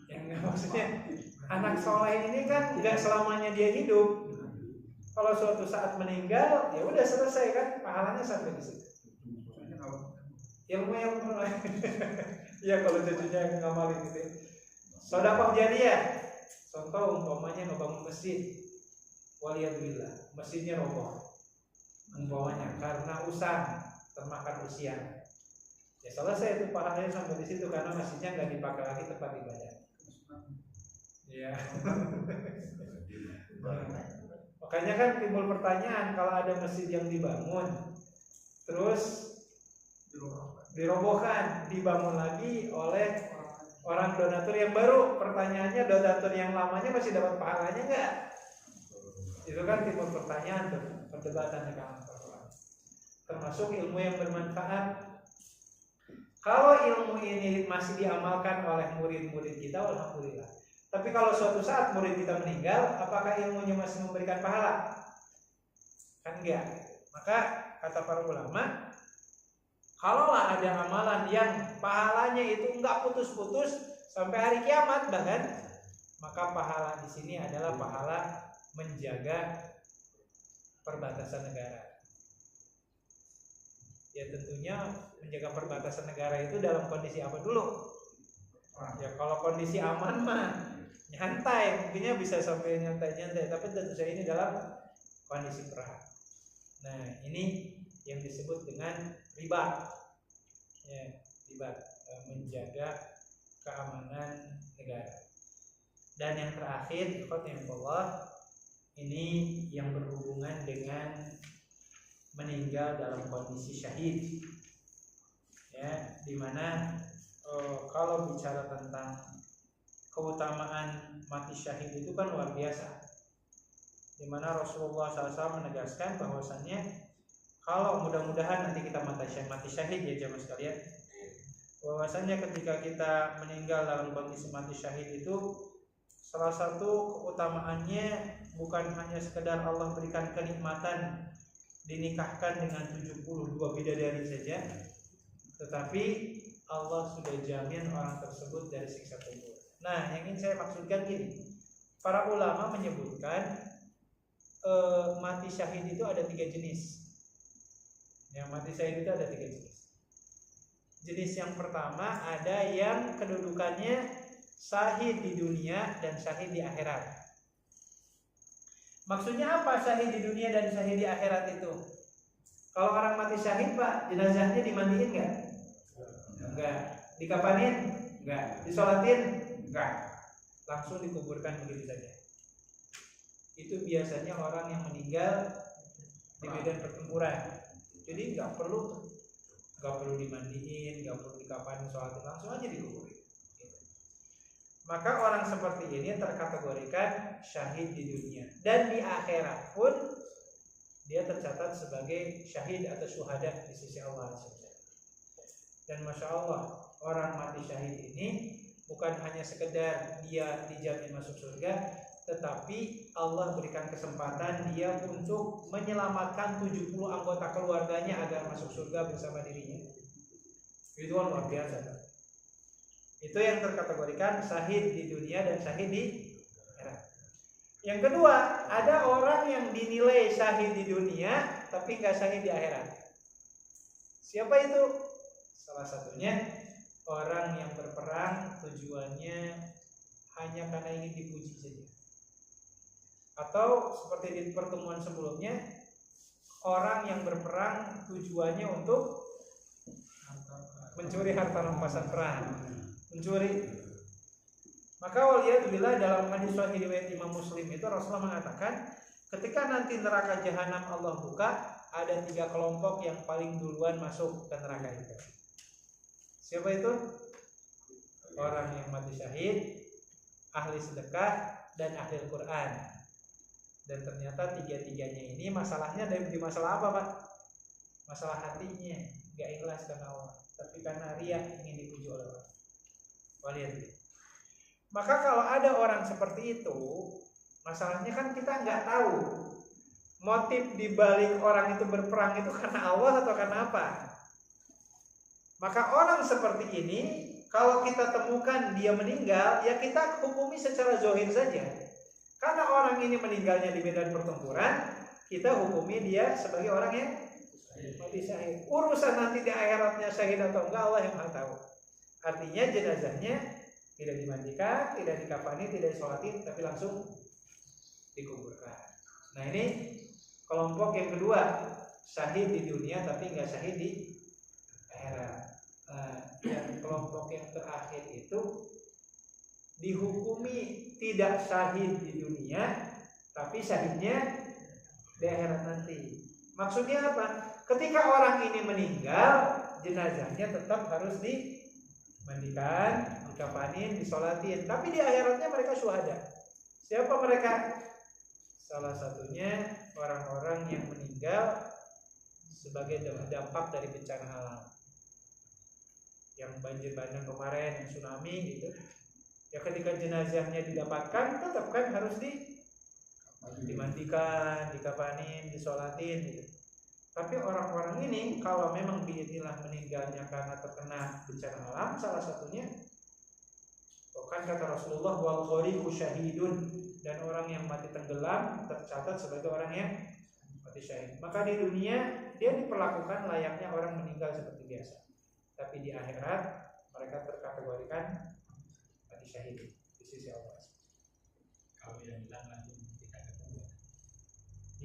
yang maksudnya anak soleh ini kan nggak selamanya dia hidup. Kalau suatu saat meninggal, ya udah selesai kan, pahalanya sampai di situ. Ilmu yang ya kalau cucunya ngamalin gitu. Sedekah jariyah, contoh umpamanya ngebangun masjid, waliyadzubillah, masjidnya roboh, umpamanya karena usang termakan usia, ya selesai itu pahalanya sampai di situ karena masjidnya nggak dipakai lagi tempat ibadah. Ya. Makanya kan timbul pertanyaan, kalau ada masjid yang dibangun terus dirobohkan, dibangun lagi oleh orang donatur yang baru, pertanyaannya donatur yang lamanya masih dapat pahalanya enggak? Itu kan timbul pertanyaan tuh, perdebatan di kalangan para ulama. Termasuk ilmu yang bermanfaat. Kalau ilmu ini masih diamalkan oleh murid-murid kita, alhamdulillah. Tapi kalau suatu saat murid kita meninggal, apakah ilmunya masih memberikan pahala? Kan enggak. Maka kata para ulama, kalaulah ada amalan yang pahalanya itu enggak putus-putus sampai hari kiamat bahkan, maka pahala di sini adalah pahala menjaga perbatasan negara. Ya tentunya menjaga perbatasan negara itu dalam kondisi apa dulu? Ya kalau kondisi aman mah nyantai, mungkinnya bisa sampai nyantai-nyantai, tapi tentu saja ini dalam kondisi perang. Nah, ini yang disebut dengan riba. Ya, riba, menjaga keamanan negara. Dan yang terakhir, ikhwanillah, ini yang berhubungan dengan meninggal dalam kondisi syahid. Ya, dimana kalau bicara tentang keutamaan mati syahid itu kan luar biasa. Dimana Rasulullah SAW menegaskan bahwasannya kalau mudah-mudahan nanti kita mati syahid ya jemaah sekalian, bahwasannya ketika kita meninggal dalam kondisi mati syahid itu salah satu keutamaannya bukan hanya sekedar Allah berikan kenikmatan dinikahkan dengan 72 bidadari saja, tetapi Allah sudah jamin orang tersebut dari siksa kubur. Nah, yang ingin saya maksudkan gini, para ulama menyebutkan mati syahid itu ada 3 jenis. Yang mati syahid itu ada 3 jenis. Jenis yang pertama ada yang kedudukannya syahid di dunia dan syahid di akhirat. Maksudnya apa syahid di dunia dan syahid di akhirat itu? Kalau orang mati syahid Pak, jenazahnya dimandiin nggak? Enggak. Dikapanin? Enggak. Disolatin? Enggak. Langsung dikuburkan begitu saja. Itu biasanya orang yang meninggal di medan pertempuran. Jadi nggak perlu dimandiin, nggak perlu dikapanin, sholatin, langsung aja dikuburin. Maka orang seperti ini terkategorikan syahid di dunia dan di akhirat pun dia tercatat sebagai syahid atau syuhada di sisi Allah. Dan masya Allah, orang mati syahid ini bukan hanya sekedar dia dijamin masuk surga, tetapi Allah berikan kesempatan dia untuk menyelamatkan 70 anggota keluarganya agar masuk surga bersama dirinya. Itu luar biasa. Itu yang terkategorikan syahid di dunia dan syahid di akhirat. Yang kedua, ada orang yang dinilai syahid di dunia tapi nggak syahid di akhirat. Siapa itu? Salah satunya orang yang berperang tujuannya hanya karena ingin dipuji saja. Atau seperti di pertemuan sebelumnya, orang yang berperang tujuannya untuk mencuri harta rampasan perang, mencuri. Maka waliyadzubillah dalam hadis sahih riwayat Imam Muslim itu Rasulullah mengatakan, ketika nanti neraka jahanam Allah buka, ada 3 kelompok yang paling duluan masuk ke neraka itu. Siapa itu? Orang yang mati syahid, ahli sedekah, dan ahli Al-Quran. Dan ternyata 3-tiganya ini masalahnya di masalah apa Pak? Masalah hatinya, gak ikhlas karena Allah, tapi karena riya, ingin dipuji oleh Allah. Waliyadzubillah. Maka kalau ada orang seperti itu, masalahnya kan kita nggak tahu motif dibalik orang itu berperang itu karena Allah atau karena apa. Maka orang seperti ini, kalau kita temukan dia meninggal, ya kita hukumi secara zahir saja. Karena orang ini meninggalnya di medan pertempuran, kita hukumi dia sebagai orang yang mati syahid. Urusan nanti di akhiratnya syahid atau enggak Allah yang Maha tahu. Artinya jenazahnya tidak dimandikan, tidak dikafani, tidak disolatin, tapi langsung dikuburkan. Nah ini kelompok yang kedua, syahid di dunia tapi enggak syahid di akhirat. Dan kelompok yang terakhir itu dihukumi tidak syahid di dunia, tapi syahidnya di akhirat nanti. Maksudnya apa? Ketika orang ini meninggal, jenazahnya tetap harus dimandikan, dikafanin, disolatin, tapi di akhiratnya mereka syuhada. Siapa mereka? Salah satunya orang-orang yang meninggal sebagai dampak dari bencana alam, yang banjir bandang kemarin, yang tsunami gitu. Ya ketika jenazahnya didapatkan, tetap kan harus dimandikan, dikafanin, disolatin gitu. Tapi orang-orang ini kalau memang biidznillah meninggalnya karena terkena bencana alam, salah satunya kan kata Rasulullah wal ghariqu syahidun, dan orang yang mati tenggelam tercatat sebagai orang yang mati syahid. Maka di dunia dia diperlakukan layaknya orang meninggal seperti biasa. Tapi di akhirat mereka terkategorikan mati syahid di sisi Allah. Kalau yang bilang langsung tidak ketemu.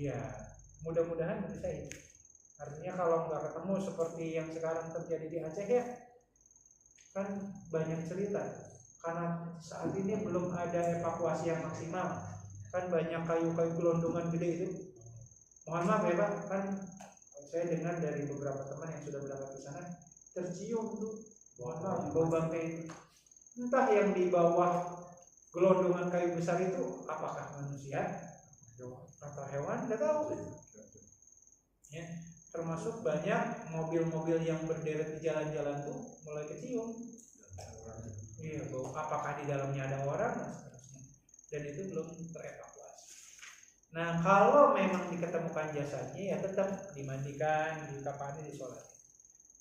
Iya, mudah-mudahan mati syahid. Artinya kalau nggak ketemu seperti yang sekarang terjadi di Aceh ya, kan banyak cerita. Karena saat ini belum ada evakuasi yang maksimal, kan banyak kayu-kayu gelondongan gede itu. Mohon maaf ya Pak, kan saya dengar dari beberapa teman yang sudah berangkat ke sana tercium tuh, mohon maaf, bau bangkai itu. Entah yang di bawah gelondongan kayu besar itu apakah manusia atau hewan, nggak tahu. Ya, termasuk banyak mobil-mobil yang berderet di jalan-jalan tuh mulai kecium. Iya, bau apakah di dalamnya ada orang dan seterusnya. Dan itu belum terevakuasi. Nah, kalau memang diketemukan jasadnya ya tetap dimandikan, dikafani, disolati.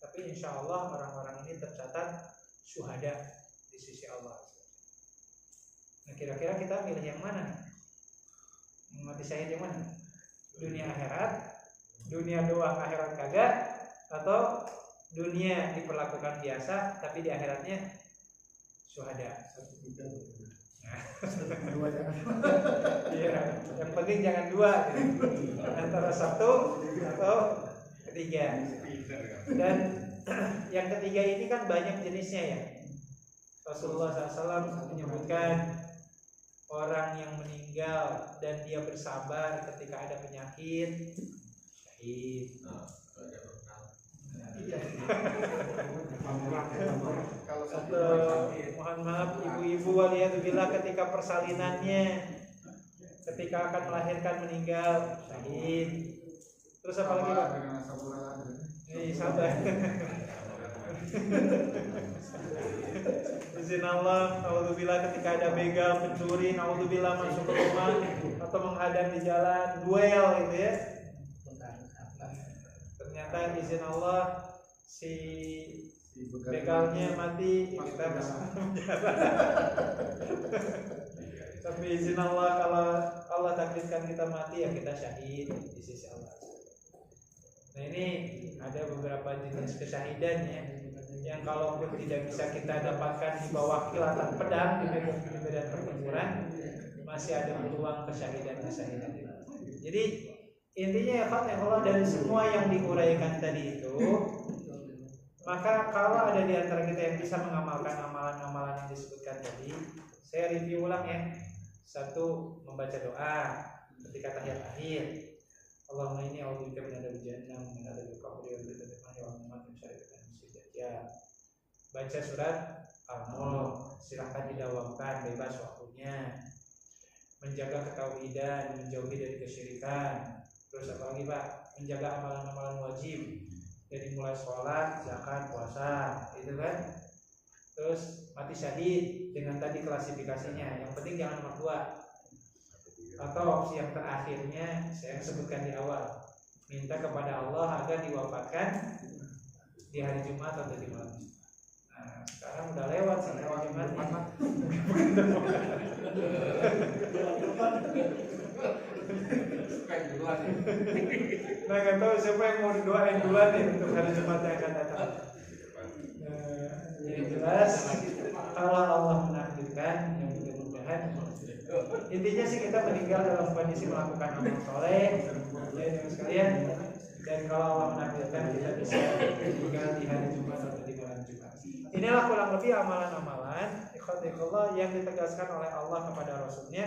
Tapi insya Allah orang-orang ini tercatat syuhada di sisi Allah. Nah, kira-kira kita pilih yang mana? Mati syahid yang mana? Dunia akhirat, dunia doang akhirat kagak, atau dunia diperlakukan biasa, tapi di akhiratnya syuhada. Dua jangan. Iya, yang penting jangan dua, gitu. Antara satu atau ketiga. Dan yang ketiga ini kan banyak jenisnya ya. Rasulullah SAW menyebutkan orang yang meninggal dan dia bersabar ketika ada penyakit, syahid. Kalau Atau mohon maaf ibu-ibu waliyadzubillah ketika persalinannya, ketika akan melahirkan meninggal, syahid. Terus apa lagi Pak? Sabar. Izin Allah, naudzubillah ketika ada begal, pencuri, naudzubillah masuk ke rumah atau menghadang di jalan, duel gitu ya. Ternyata izin Allah si begalnya mati, kita bisa tapi izin Allah kalau Allah takdirkan kita mati ya kita syahid di sisi Allah. Nah ini ada beberapa jenis kesyahidan ya, yang kalaupun tidak bisa kita dapatkan di bawah kilatan pedang di medan pertempuran, masih ada peluang kesyahidan. Jadi intinya ya Allah, dari semua yang diuraikan tadi itu, maka kalau ada di antara kita yang bisa mengamalkan amalan-amalan yang disebutkan tadi, saya review ulang ya. Satu, membaca doa ketika tahiyat akhir. Allahumma inni a'udzubika min adzabil jahannam wa min adzabil qabri wa min adzabil mahya wal mamat min syarri fitnatil dajjal. Baca surat Al-Mulk, silahkan didawamkan, bebas waktunya. Menjaga ketauhidan, menjauhi dari kesyirikan. Terus apa lagi Pak? Menjaga amalan-amalan wajib, dari mulai sholat, zakat, puasa, itu kan. Terus mati syahid dengan tadi klasifikasinya. Yang penting jangan nomor 2. Atau opsi yang terakhirnya saya sebutkan di awal, minta kepada Allah agar diwafatkan di hari Jumat atau di malam. Nah sekarang udah lewat sih hari Jumatnya. Nah nggak tahu siapa yang mau didoain duluan nih untuk hari Jumat yang akan datang. Jadi jelas kalau Allah menakdirkan, yang mudah-mudahan intinya sih kita meninggal dalam kondisi melakukan amal soleh ya sekalian. Dan kalau Allah menakdirkan kita bisa meninggal di hari Jumat atau di malam Jumat. Inilah kurang lebih amalan-amalan ikhwatikullah yang ditegaskan oleh Allah kepada Rasulnya.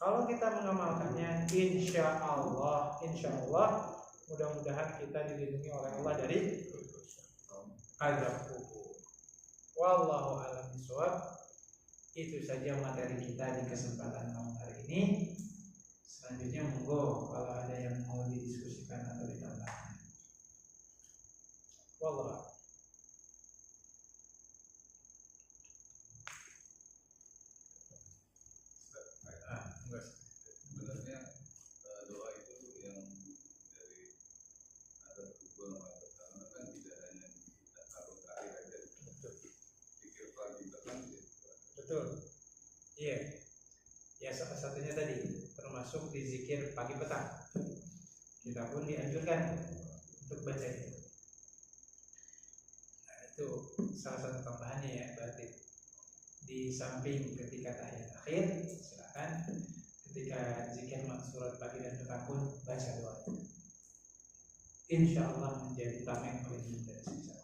Kalau kita mengamalkannya, insya Allah mudah-mudahan kita dilindungi oleh Allah dari azab kubur. Wallahu a'lam bishawab. Itu saja materi kita di kesempatan malam hari ini. Selanjutnya monggo kalau ada yang mau didiskusikan atau ditambahkan. Wallahu a'lam. Sebenarnya doa itu yang dari ada kubur pertama kan tidak hanya kita taruh terakhir aja, pikir pagi kan. Betul. Iya. Ya salah satunya tadi termasuk di zikir pagi petang. Kita pun dianjurkan untuk baca itu. Nah, itu salah satu tambahannya ya, berarti di samping ketika tahiyat akhir silakan, ketika zikir surat pagi dan petang pun baca doa. Insya Allah menjadi tameng pelindung dari siksa.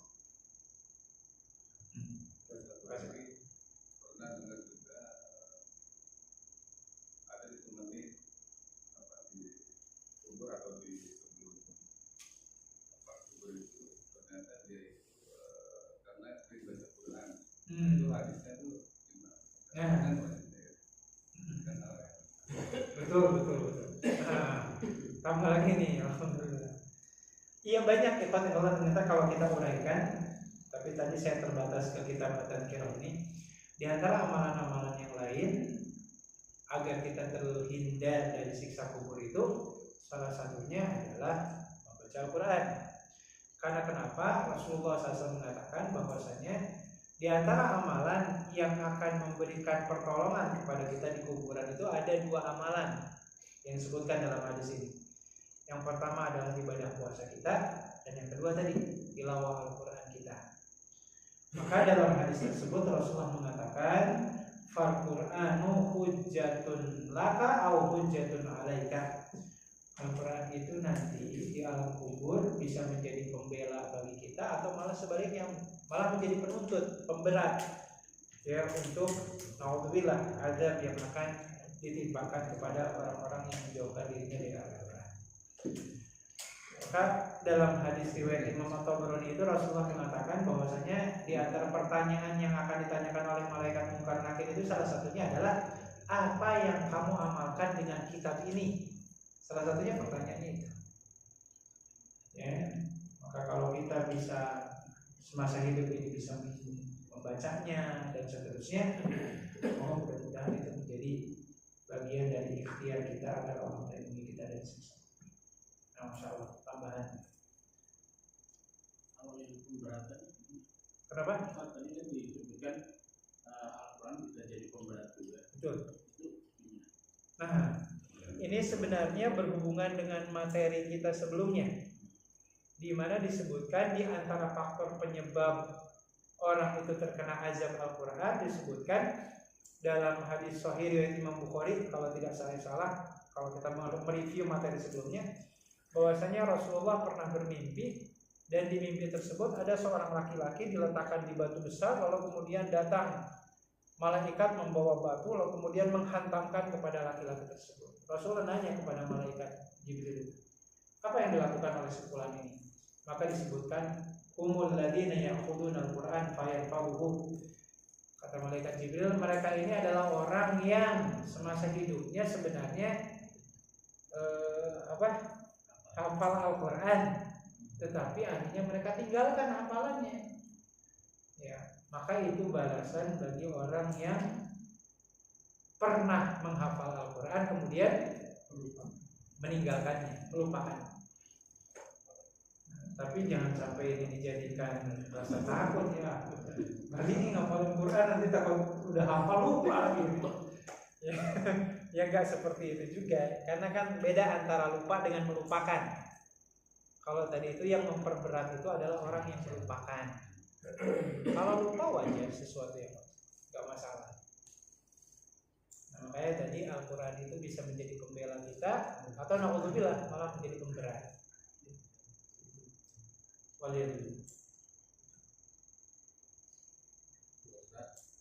Pernah dengar juga ada ditemani di kubur atau di sebelum kubur itu ternyata dia karena sering baca Quran itu hadisnya tuh gimana? Betul. Nah, tambah lagi nih, alhamdulillah. Iya banyak ya Pak, Allah ternyata kalau kita uraikan, tapi tadi saya terbatas ke kitab Tadzkirah ini. Di antara amalan-amalan yang lain agar kita terhindar dari siksa kubur itu, salah satunya adalah membaca Al-Quran. Karena kenapa? Rasulullah SAW mengatakan bahwasanya di antara amalan yang akan memberikan pertolongan kepada kita di kuburan itu ada 2 amalan yang disebutkan dalam hadis ini. Yang pertama adalah ibadah puasa kita, dan yang kedua tadi tilawah Al-Quran Maka dalam hadis tersebut Rasulullah mengatakan fal Qur'anu hujjatun laka au hujjatun alaika. Al-Quran itu nanti di alam kubur bisa menjadi pembela bagi kita atau malah sebaliknya malah menjadi penuntut, pemberat ya untuk naudzubillah azab yang akan ditimpakan kepada orang-orang yang menjauhkan dirinya dari Al-Quran. Maka dalam hadis riwayat Imam At-Tabrani itu Rasulullah mengatakan bahwasanya di antara pertanyaan yang akan ditanyakan oleh malaikat Munkar Nakir itu salah satunya adalah apa yang kamu amalkan dengan kitab ini. Salah satunya pertanyaannya itu. Ya, maka kalau kita bisa semasa hidup ini bisa membacanya dan seterusnya, mudah-mudahan itu menjadi bagian dari ikhtiar kita agar Allah melindungi kita dari siksa. Nah, Masya Allah, tambahan. Kalau yang pemberatan, Kenapa? tadi kan disebutkan Al-Quran bisa jadi pemberat juga. Betul. Itu gimana? Nah, ini sebenarnya berhubungan dengan materi kita sebelumnya, di mana disebutkan di antara faktor penyebab orang itu terkena azab Al-Quran disebutkan dalam hadis Sahih riwayat Imam Bukhari, kalau tidak salah, kalau kita mereview materi sebelumnya, bahwasanya Rasulullah pernah bermimpi dan di mimpi tersebut ada seorang laki-laki diletakkan di batu besar, lalu kemudian datang malaikat membawa batu lalu kemudian menghantamkan kepada laki-laki tersebut. Rasulullah nanya kepada malaikat Jibril, apa yang dilakukan oleh sepulan ini? Maka disebutkan humul ladina ya'khuduna al-Qur'an fayanfa'uhum. Kata malaikat Jibril, mereka ini adalah orang yang semasa hidupnya sebenarnya hafal Al-Qur'an, tetapi akhirnya mereka tinggalkan hafalannya. Ya, maka itu balasan bagi orang yang pernah menghafal Al-Quran kemudian meninggalkannya, melupakan. Tapi jangan sampai ini dijadikan rasa takut ya. Nanti ini ngapalin Quran nanti takut udah hafal lupa gitu. Ya nggak seperti itu juga, karena kan beda antara lupa dengan melupakan. Kalau tadi itu yang memperberat itu adalah orang yang melupakan. Kalau lupa wajar, sesuatu yang nggak masalah. Nah, makanya tadi Al-Quran itu bisa menjadi pembela kita atau naudzubillah malah menjadi pemberat. Waliyadulillah.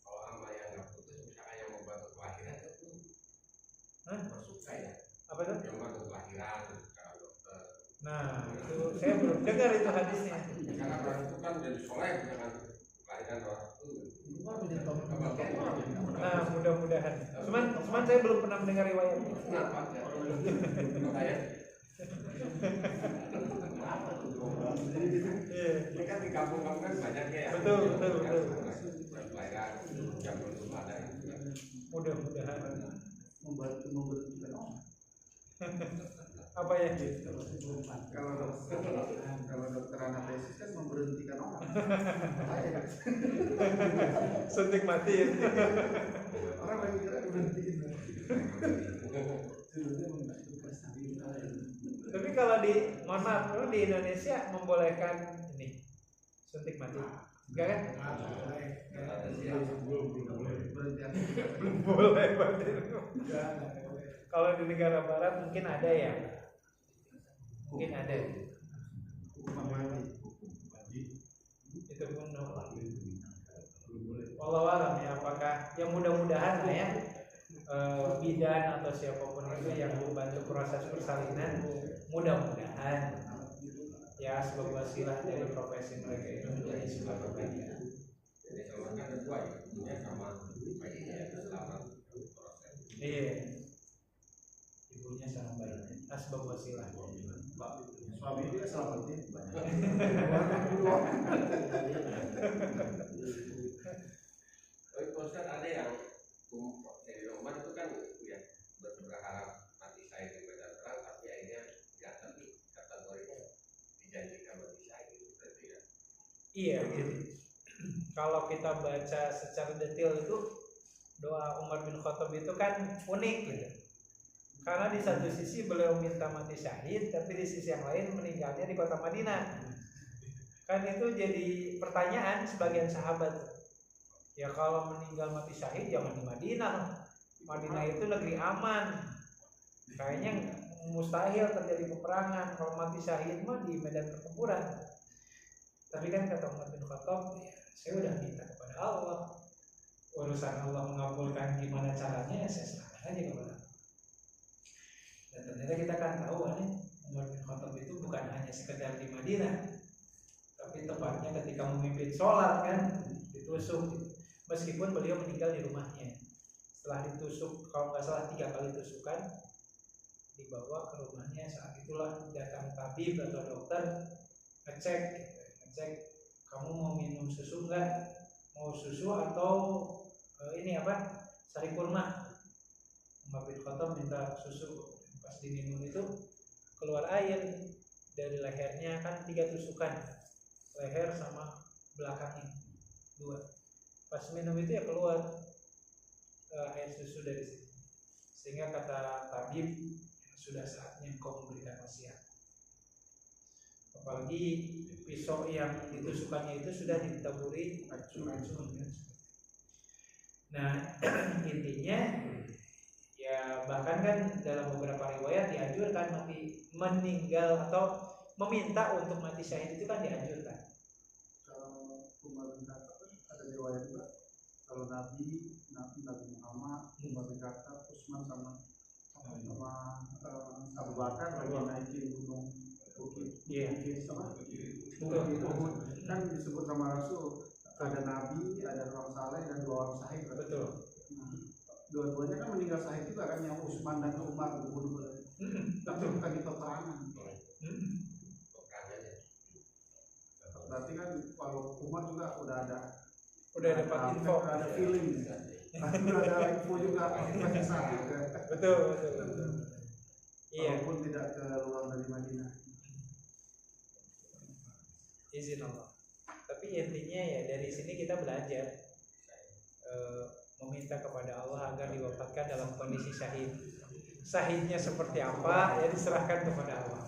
Kalau amal yang nggak putus, misalkan yang membantu kelahiran itu bersuka ya. Apa itu? Yang membantu kelahiran, secara dokter. Nah, itu saya belum dengar itu hadisnya. Karena orang itu kan jadi soleh, misalkan kelahiran orang itu. Nah, mudah-mudahan. Cuman saya belum pernah mendengar riwayatnya. Kenapa? Kayak ini kan di kampung-kampung kan banyak ya. Betul. Kelahiran jam belum ada. Mudah-mudahan. Memberhentikan orang. Apa ya? Kalau dokter anestesis kan memberhentikan orang. Suntik mati ya. Orang lagi kira diberhentiin. Tapi kalau mohon maaf, kalau di Indonesia membolehkan ini suntik mati, enggak kan? Belum boleh berarti. Kalau di negara Barat mungkin ada ya, mungkin ada. Itu pun wallahu alam ya, apakah yang mudah-mudahan lah ya bidan atau siapapun itu yang membantu proses persalinan, mudah-mudahan ya sebagai wasilah dari profesi mereka itu menjadi sebuah kebaikan. Jadi sama kan dua ya, punya sama bayinya selamat proses. Iya, ibunya sama bayinya, asbab wasilah. Suami dia selamatnya banyak. Tapi Ustaz ada yang dari Roma itu kan ya berharap mati syahid di medan perang, tapi akhirnya ya tapi kategorinya dijanjikan mati syahid itu berarti ya. Iya, jadi kalau kita baca secara detail itu doa Umar bin Khattab itu kan unik gitu. Karena di satu sisi beliau minta mati syahid, tapi di sisi yang lain meninggalnya di kota Madinah. Kan itu jadi pertanyaan sebagian sahabat. Ya kalau meninggal mati syahid jangan di Madinah. Madinah itu negeri aman. Kayaknya mustahil terjadi peperangan. Kalau mati syahid mah di medan pertempuran. Tapi kan kata Umar bin Khattab, ya, saya udah minta kepada Allah. Urusan Allah mengabulkan gimana caranya, ya saya serahkan aja kepada Allah. Dan ternyata kita kan tahu Umar bin Khattab itu bukan hanya sekedar di Madinah, tapi tepatnya ketika memimpin sholat kan ditusuk. Meskipun beliau meninggal di rumahnya, setelah ditusuk kalau nggak salah 3 kali tusukan, dibawa ke rumahnya. Saat itulah datang tabib atau dokter ngecek, kamu mau minum susu nggak? Mau susu atau sari kurma? Umar bin Khattab minta susu. Pas diminum itu keluar air dari lehernya, kan 3 tusukan, leher sama belakangnya 2. Pas minum itu ya keluar air susu dari situ. Sehingga kata tabib, sudah saatnya engkau memberikan wasiat. Apalagi pisau yang ditusukannya itu sudah ditaburi racun. Nah intinya ya, bahkan kan dalam beberapa riwayat dianjurkan meninggal atau meminta untuk mati syahid itu kan dianjurkan. Kalau Umar bin Khattab ada riwayat juga, kalau Nabi Muhammad, Umar bin Khattab, Utsman sama Abu Bakar lagi naikin gunung Bukit Uhud, kan disebut sama Rasul ada Nabi, ada orang saleh dan 2 orang syahid. Betul. Nah, dua-duanya kan meninggal syahid juga kan, yang Utsman dan Umar dibunuh. Tapi bukan di peperangan. Berarti kan kalau Umar juga udah dapat info, ada feeling, udah ada info juga masih sakit kan. Betul. Iya. Walaupun tidak keluar dari Madinah. Izin Allah. Tapi intinya ya dari sini kita belajar meminta kepada Allah agar diwafatkan dalam kondisi syahid. Syahidnya seperti apa ya diserahkan kepada Allah.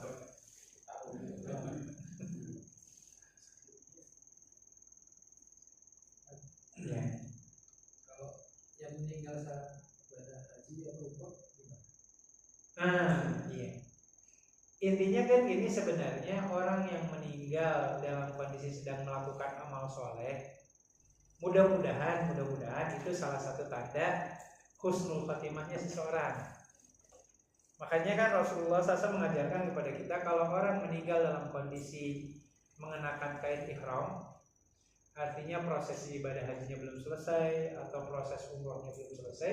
Ya. Kalau yang meninggal saat ibadah haji atau umroh gimana? Iya. Intinya kan ini sebenarnya orang yang meninggal dalam kondisi sedang melakukan amal soleh, mudah-mudahan itu salah satu tanda husnul khotimahnya seseorang. Makanya kan Rasulullah SAW mengajarkan kepada kita kalau orang meninggal dalam kondisi mengenakan kain ihram, artinya proses ibadah hajinya belum selesai atau proses umrohnya belum selesai,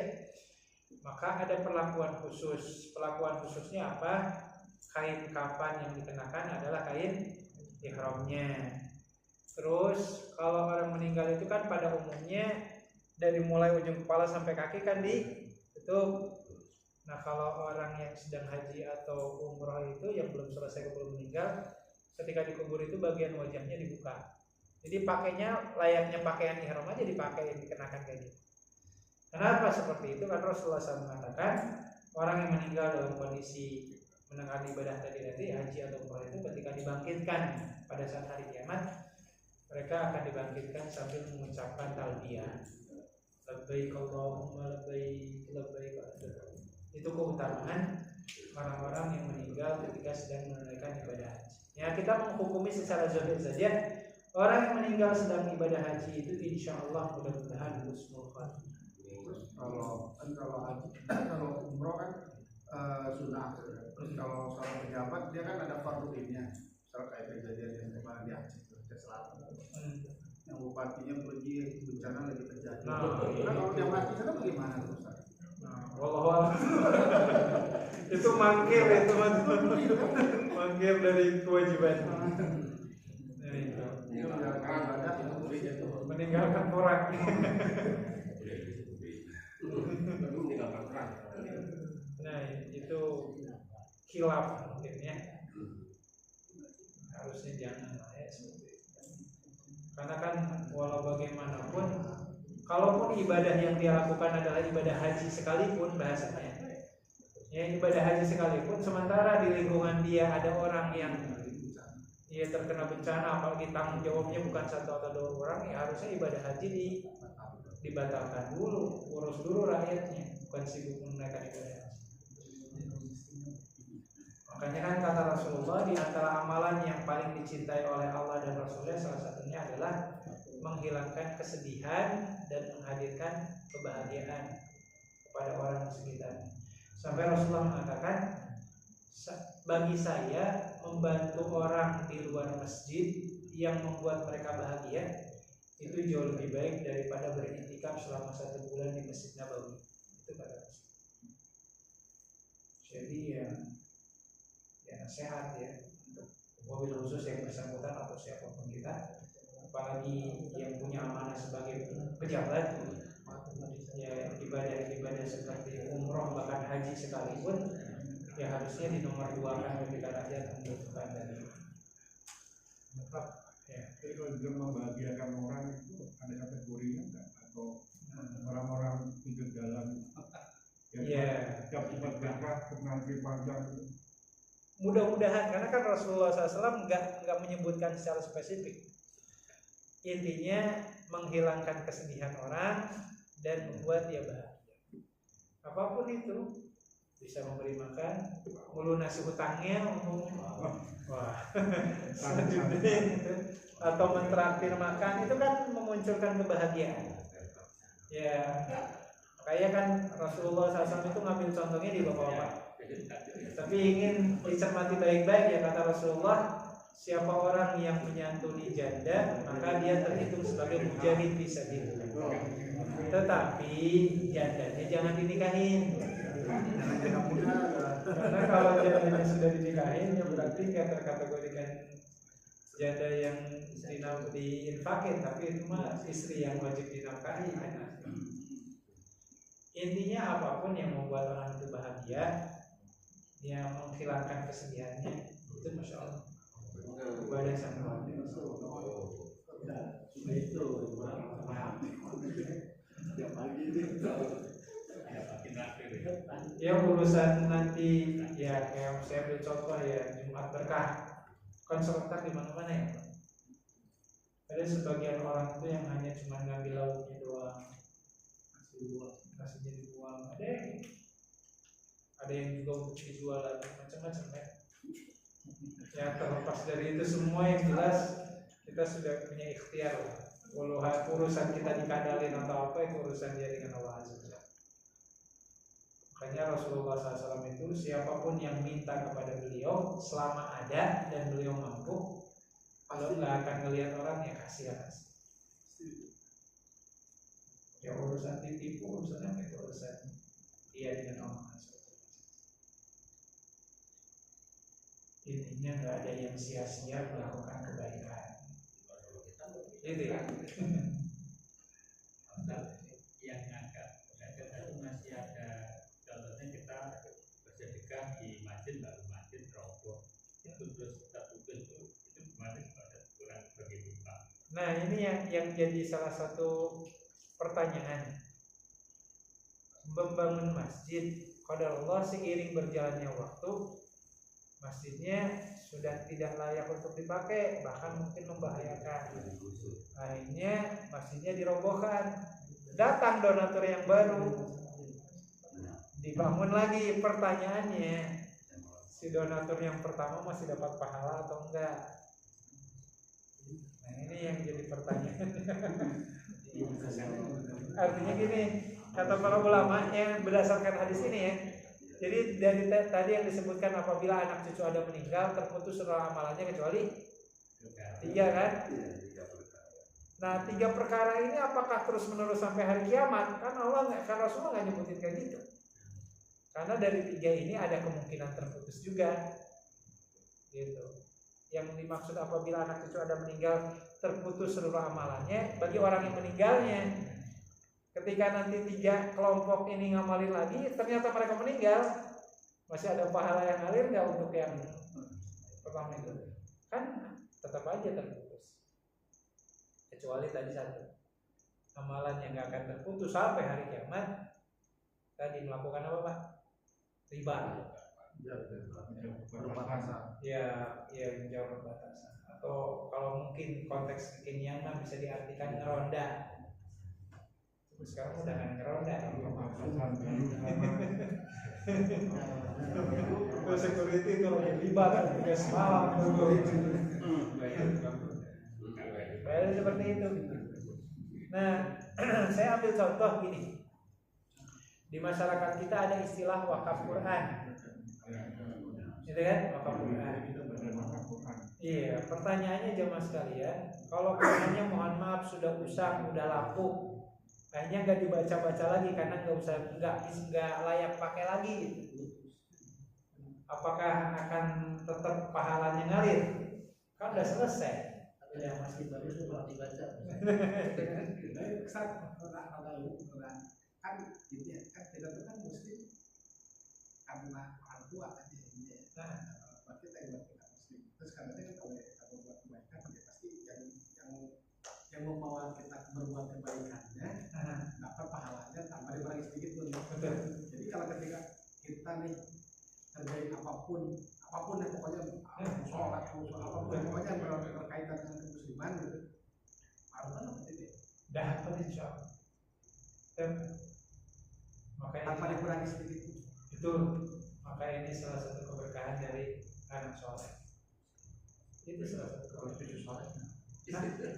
maka ada perlakuan khusus. Perlakuan khususnya apa? Kain kafan yang dikenakan adalah kain ihramnya. Terus kalau orang meninggal itu kan pada umumnya dari mulai ujung kepala sampai kaki kan ditutup. Nah kalau orang yang sedang haji atau umroh itu yang belum selesai belum meninggal, ketika dikubur itu bagian wajahnya dibuka. Jadi pakainya layaknya pakaian ihram aja dipakai, dikenakan kayak gitu. Kenapa seperti itu? Karena Rasulullah SAW mengatakan orang yang meninggal dalam kondisi menangani ibadah tadi haji atau umroh itu ketika dibangkitkan pada saat hari kiamat, mereka akan dibangkitkan sambil mengucapkan talbiyah, labbaik Allahumma labbaik. Itu keutamaan orang-orang yang meninggal ketika sedang menunaikan ibadah haji. Ya kita menghukumi secara zahir saja, orang yang meninggal sedang ibadah haji itu insya Allah mudah-mudahan husnul khotimah. Terus kalau haji, kalau umroh kan sunnah. Terus kalau seorang pejabat dia kan ada fardu ainnya. Misal kayak kejadian yang kemarin di Aceh Selatan, yang bupatinya pergi bencana lagi terjadi. Nah kalau dia mati sana bagaimana terus? Wallahualam. Itu mangkir itu mangkir dari kewajiban. Meninggalkan orang. Nah itu khilaf mungkinnya. Harusnya jangan lah ya seperti itu. Karena kan walau bagaimanapun, kalaupun ibadah yang dia lakukan adalah ibadah haji sekalipun bahasanya, ya ibadah haji sekalipun, sementara di lingkungan dia ada orang yang ya terkena bencana, apalagi tanggung jawabnya bukan satu atau dua orang, ya harusnya ibadah haji dibatalkan dulu, urus dulu rakyatnya, bukan sibuk menunaikan ibadah haji. Makanya kan kata Rasulullah, di antara amalan yang paling dicintai oleh Allah dan Rasulnya salah satunya adalah menghilangkan kesedihan dan menghadirkan kebahagiaan kepada orang di sekitarnya. Sampai Rasulullah mengatakan, bagi saya membantu orang di luar masjid yang membuat mereka bahagia itu jauh lebih baik daripada beriktikaf selama 1 bulan di Masjid Nabawi. Itu kata Rasul. Jadi ya nasihat ya untuk mobil khusus yang bersangkutan atau siapapun kita, apalagi yang punya amanah sebagai pejabat, ya ibadah-ibadah seperti umroh bahkan haji sekalipun ya harusnya dinomor 2-kan ketika rakyat membutuhkan dari ya. Jadi kalau juga membahagiakan orang itu ada kategorinya nggak, atau orang-orang pinggir jalan yang dapat berkah nanti panjang itu? Mudah-mudahan, karena kan Rasulullah SAW nggak menyebutkan secara spesifik. Intinya menghilangkan kesedihan orang dan membuat dia bahagia. Apapun itu, bisa memberi makan, melunasi hutangnya umpamanya, gitu. Atau mentraktir makan, itu kan memunculkan kebahagiaan. Ya, kayak kan Rasulullah SAW itu ngambil contohnya di bapak-bapak. Tapi ingin dicermati baik-baik ya kata Rasulullah, siapa orang yang menyantuni janda maka dia terhitung sebagai mujahid fisabilillah. Tetapi jandanya jangan dinikahin. Karena kalau jandanya sudah dinikahin ya berarti nggak terkategorikan janda yang diinfakin, tapi itu mah istri yang wajib dinafkahi. Intinya apapun yang membuat orang itu bahagia, yang menghilangkan kesedihannya, itu masya Allah ibadah sangat luar biasa. Ya urusan nanti ya kayak saya ambil contoh ya Jumat berkah, kan serentak di mana-mana ya. Ada sebagian orang itu yang hanya cuma ngambil lauknya doang, nasinya dibuang, ada yang juga untuk dijual lagi, macam-macam ya. Ya terlepas dari itu semua, yang jelas kita sudah punya ikhtiar lah. Walau urusan kita dikadalin atau apa, itu urusan dia dengan Allah Azza wa Jalla. Makanya Rasulullah SAW itu siapapun yang minta kepada beliau selama ada dan beliau mampu, kalau nggak akan ngelihat orang ya kasih. Ya urusan ditipu, urusan apa itu urusan dia dengan Allah Azza wa Jalla. Intinya nggak ada yang sia-sia melakukan kebaikan. Itu ya. Yang agak tadi masih ada contohnya kita bersedekah di masjid lalu masjid roboh itu terus terputus itu kemarin ada kurang begitu Pak. Nah ini yang jadi salah satu pertanyaan. Membangun masjid, qadarullah seiring berjalannya waktu masjidnya sudah tidak layak untuk dipakai, bahkan mungkin membahayakan. Akhirnya masjidnya dirobohkan. Datang donatur yang baru, dibangun lagi. Pertanyaannya, si donatur yang pertama masih dapat pahala atau enggak? Nah ini yang jadi pertanyaan. Artinya gini, kata para ulama yang berdasarkan hadis ini ya, jadi dari tadi yang disebutkan apabila anak cucu ada meninggal terputus seluruh amalannya kecuali 3 kan? Nah 3 perkara ini apakah terus menerus sampai hari kiamat? Kan Rasulullah nggak nyebutin kayak gitu. Karena dari 3 ini ada kemungkinan terputus juga, gitu. Yang dimaksud apabila anak cucu ada meninggal terputus seluruh amalannya bagi orang yang meninggalnya. Ketika nanti 3 kelompok ini ngamalin lagi, ternyata mereka meninggal, masih ada pahala yang ngalir nggak untuk yang pertama itu? Kan tetap aja terputus. Kecuali tadi 1 amalan yang nggak akan terputus sampai hari kiamat. Tadi melakukan apa Pak? Riba. Ya, menjauh batasan. atau kalau mungkin konteks kekinian mah bisa diartikan ngeronda. Terus sekarang udah nggak ngeronda. Itu security itu lagi libat kan tugas malam kayak seperti itu. Nah, saya ambil contoh gini. Di masyarakat kita ada istilah wakaf Quran. Gitu kan? Wakaf Quran. Iya, pertanyaannya jemaah sekalian, kalau Qurannya mohon maaf sudah usang, udah lapuk, akhirnya nggak dibaca-baca lagi karena nggak layak pakai lagi. Apakah akan tetap pahalanya ngalir? Kan udah selesai. Tapi yang masih baru itu kalau dibaca. Kan gitu ya, kan kita tuh kan muslim karena orang tua kan ya. Nah, kita yang kita muslim. Terus karena itu kalau kita berbuat kebaikan, ya pasti yang membawa kita berbuat kebaikannya, dapat pahalanya tanpa dikurangi sedikit pun. Jadi kalau ketika kita nih terjadi apapun yang pokoknya sholat apapun pokoknya yang berkaitan dengan kemusliman gitu, pahalanya apa tidak? Dapat insyaallah. Makanya Tanpa dikurangi sedikit. Itu maka ini salah satu keberkahan dari anak soleh. Itu salah satu keberkahan cucu soleh.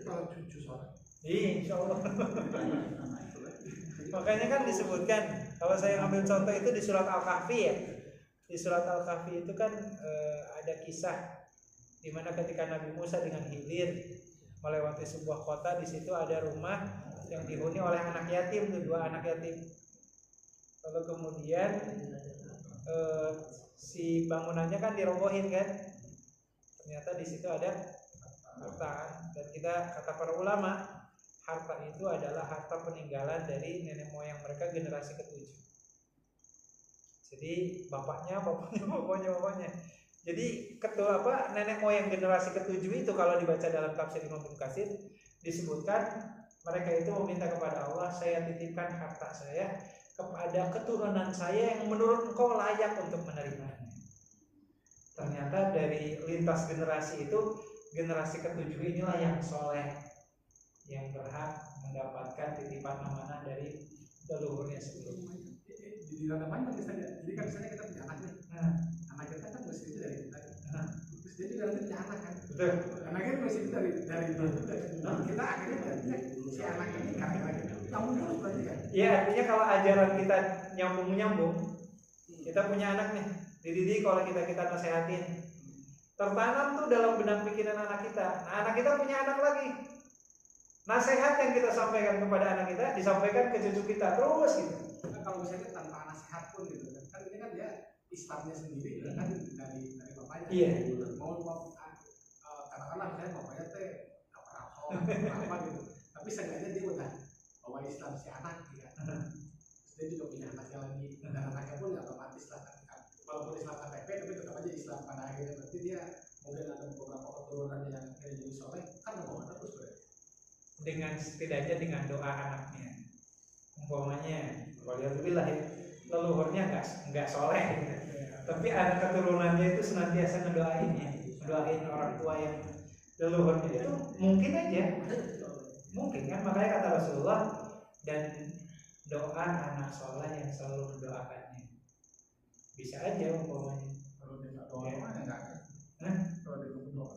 Kalau cucu soleh. Iya, insya Allah. Makanya kan disebutkan, kalau saya ambil contoh itu di surat Al-Kahfi ya. Di surat Al-Kahfi itu kan ada kisah di mana ketika Nabi Musa dengan Khidir melewati sebuah kota, di situ ada rumah yang dihuni oleh anak yatim, tuh 2 anak yatim. Lalu kemudian si bangunannya kan dirobohin kan, ternyata di situ ada harta. Dan kita kata para ulama, harta itu adalah harta peninggalan dari nenek moyang mereka generasi ke-7. Jadi bapaknya. Jadi nenek moyang generasi ke-7 itu kalau dibaca dalam tafsir Imam Ibnu Katsir disebutkan mereka itu meminta kepada Allah, saya titipkan harta saya kepada keturunan saya yang menurut engkau layak untuk menerimanya. Ternyata dari lintas generasi itu, generasi ke-7 inilah yang soleh, yang berhak mendapatkan titipan amanah dari leluhurnya sebelumnya. Di dalam banyak misalnya, jadi kan misalnya kita punya anak nih, anak kita kan mesti itu dari kita, terus dia juga nanti punya anak kan, betul. Anak kita mesti itu dari kita akhirnya si anak ini kakek lagi, nyambung terus berarti kan? Iya, artinya kalau ajaran kita nyambung, kita punya anak nih, dididik oleh kita nasehatin, tertanam tuh dalam benak pikiran anak kita. Nah, anak kita punya anak lagi, nasihat yang kita sampaikan kepada anak kita disampaikan ke cucu kita terus gitu. Nah, kalau misalnya tanpa nasihat pun gitu kan ini kan dia Islamnya sendiri kan dari bapaknya. Iya. Mau katakanlah misalnya bapaknya teh apa gitu, tapi seenggaknya dia udah bawa Islam si anak ya. Dia juga punya anaknya lagi, dan anaknya pun otomatis lah kan. Walaupun Islam KTP tapi tetap aja Islam pada akhirnya. Berarti dia mungkin ada beberapa keturunan yang akhirnya jadi soleh kan membawa terus berarti. Dengan setidaknya dengan doa anaknya, umpamanya waliyadzubillah leluhurnya nggak soleh gitu. Tapi anak keturunannya itu senantiasa ngedoain orang tua yang leluhurnya itu mungkin aja, mungkin kan, makanya kata Rasulullah, dan doa anak soleh yang selalu mendoakannya, bisa aja umpamanya. Kalau dia nggak doa enggak ada. Kalau dia berdoa.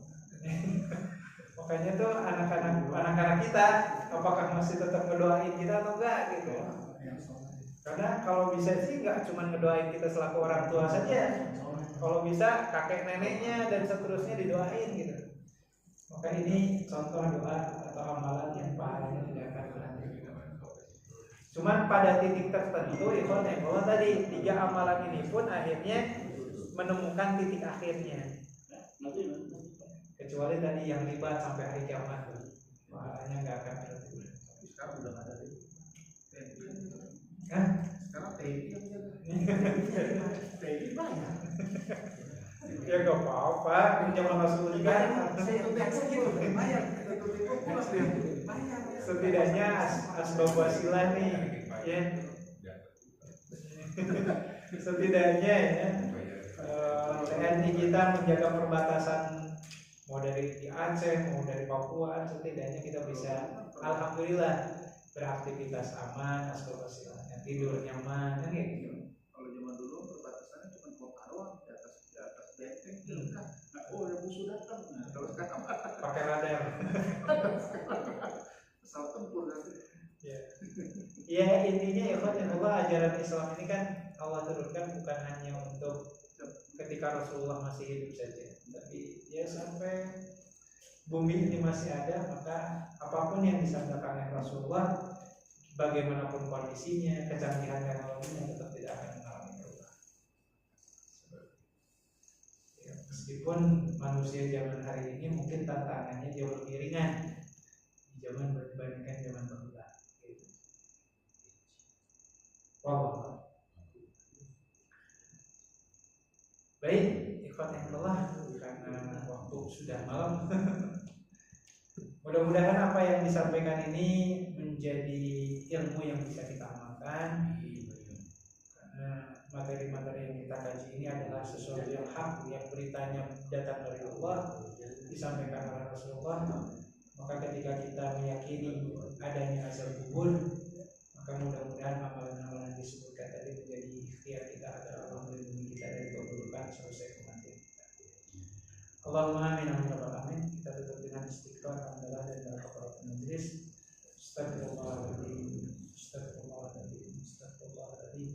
Makanya tuh anak-anak kita apakah masih tetap ngedoain kita atau enggak gitu. Karena kalau bisa sih nggak cuma ngedoain kita selaku orang tua saja, kalau bisa kakek neneknya dan seterusnya didoain gitu. Maka ini contoh doa atau amalan yang pahalanya tidak akan berhenti. Cuman pada titik tertentu bahwa tadi 3 amalan ini pun akhirnya menemukan titik akhirnya. Kecuali tadi yang libat sampai hari kiamat tuh, pahalanya nggak akan berhenti. Sekarang udah ada di sekarang TI banyak. Ya nggak apa-apa, pinjam Rasul kan. Setidaknya asbab wasilah nih, ya. Setidaknya ya, TNI kita menjaga perbatasan mau dari di Aceh, mau dari Papua, setidaknya kita bisa alhamdulillah beraktivitas aman, asal-asalannya tidur nyaman, kan gitu. Kalau zaman dulu perbatasannya cuma kota doang, di atas benteng, udah. Nah, oh ada musuh datang. Nah, kalau sekarang Pakai radar. pesawat tempur kan. Ya intinya ya Allah, ajaran Islam ini kan Allah turunkan bukan hanya untuk ketika Rasulullah masih hidup saja, tapi ya sampai bumi ini masih ada, maka apapun yang disampaikan oleh Rasulullah, bagaimanapun kondisinya, kecanggihan teknologinya tetap tidak akan mengalami perubahan. Ya, meskipun manusia zaman hari ini mungkin tantangannya jauh lebih ringan dibandingkan zaman dahulu. Gitu. Wow. Baik, ikhwanillah, karena waktu sudah malam. Mudah-mudahan apa yang disampaikan ini menjadi ilmu yang bisa kita amalkan. Karena materi-materi yang kita kaji ini adalah sesuatu yang hak, yang beritanya datang dari Allah, disampaikan oleh Rasulullah. Maka ketika kita meyakini adanya azab kubur, maka mudah-mudahan amalan-amalan disebutkan tadi menjadi ikhtiar kita agar Allah melindungi kita dari keburukan selesai kematian kita. Allahumma amin amin rabbal alamin. Kita tutup dengan istighfar, alhamdulillah dan kafaratul majlis. Astagfirullahaladzim, astagfirullahaladzim, astagfirullahaladzim.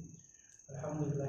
Alhamdulillah.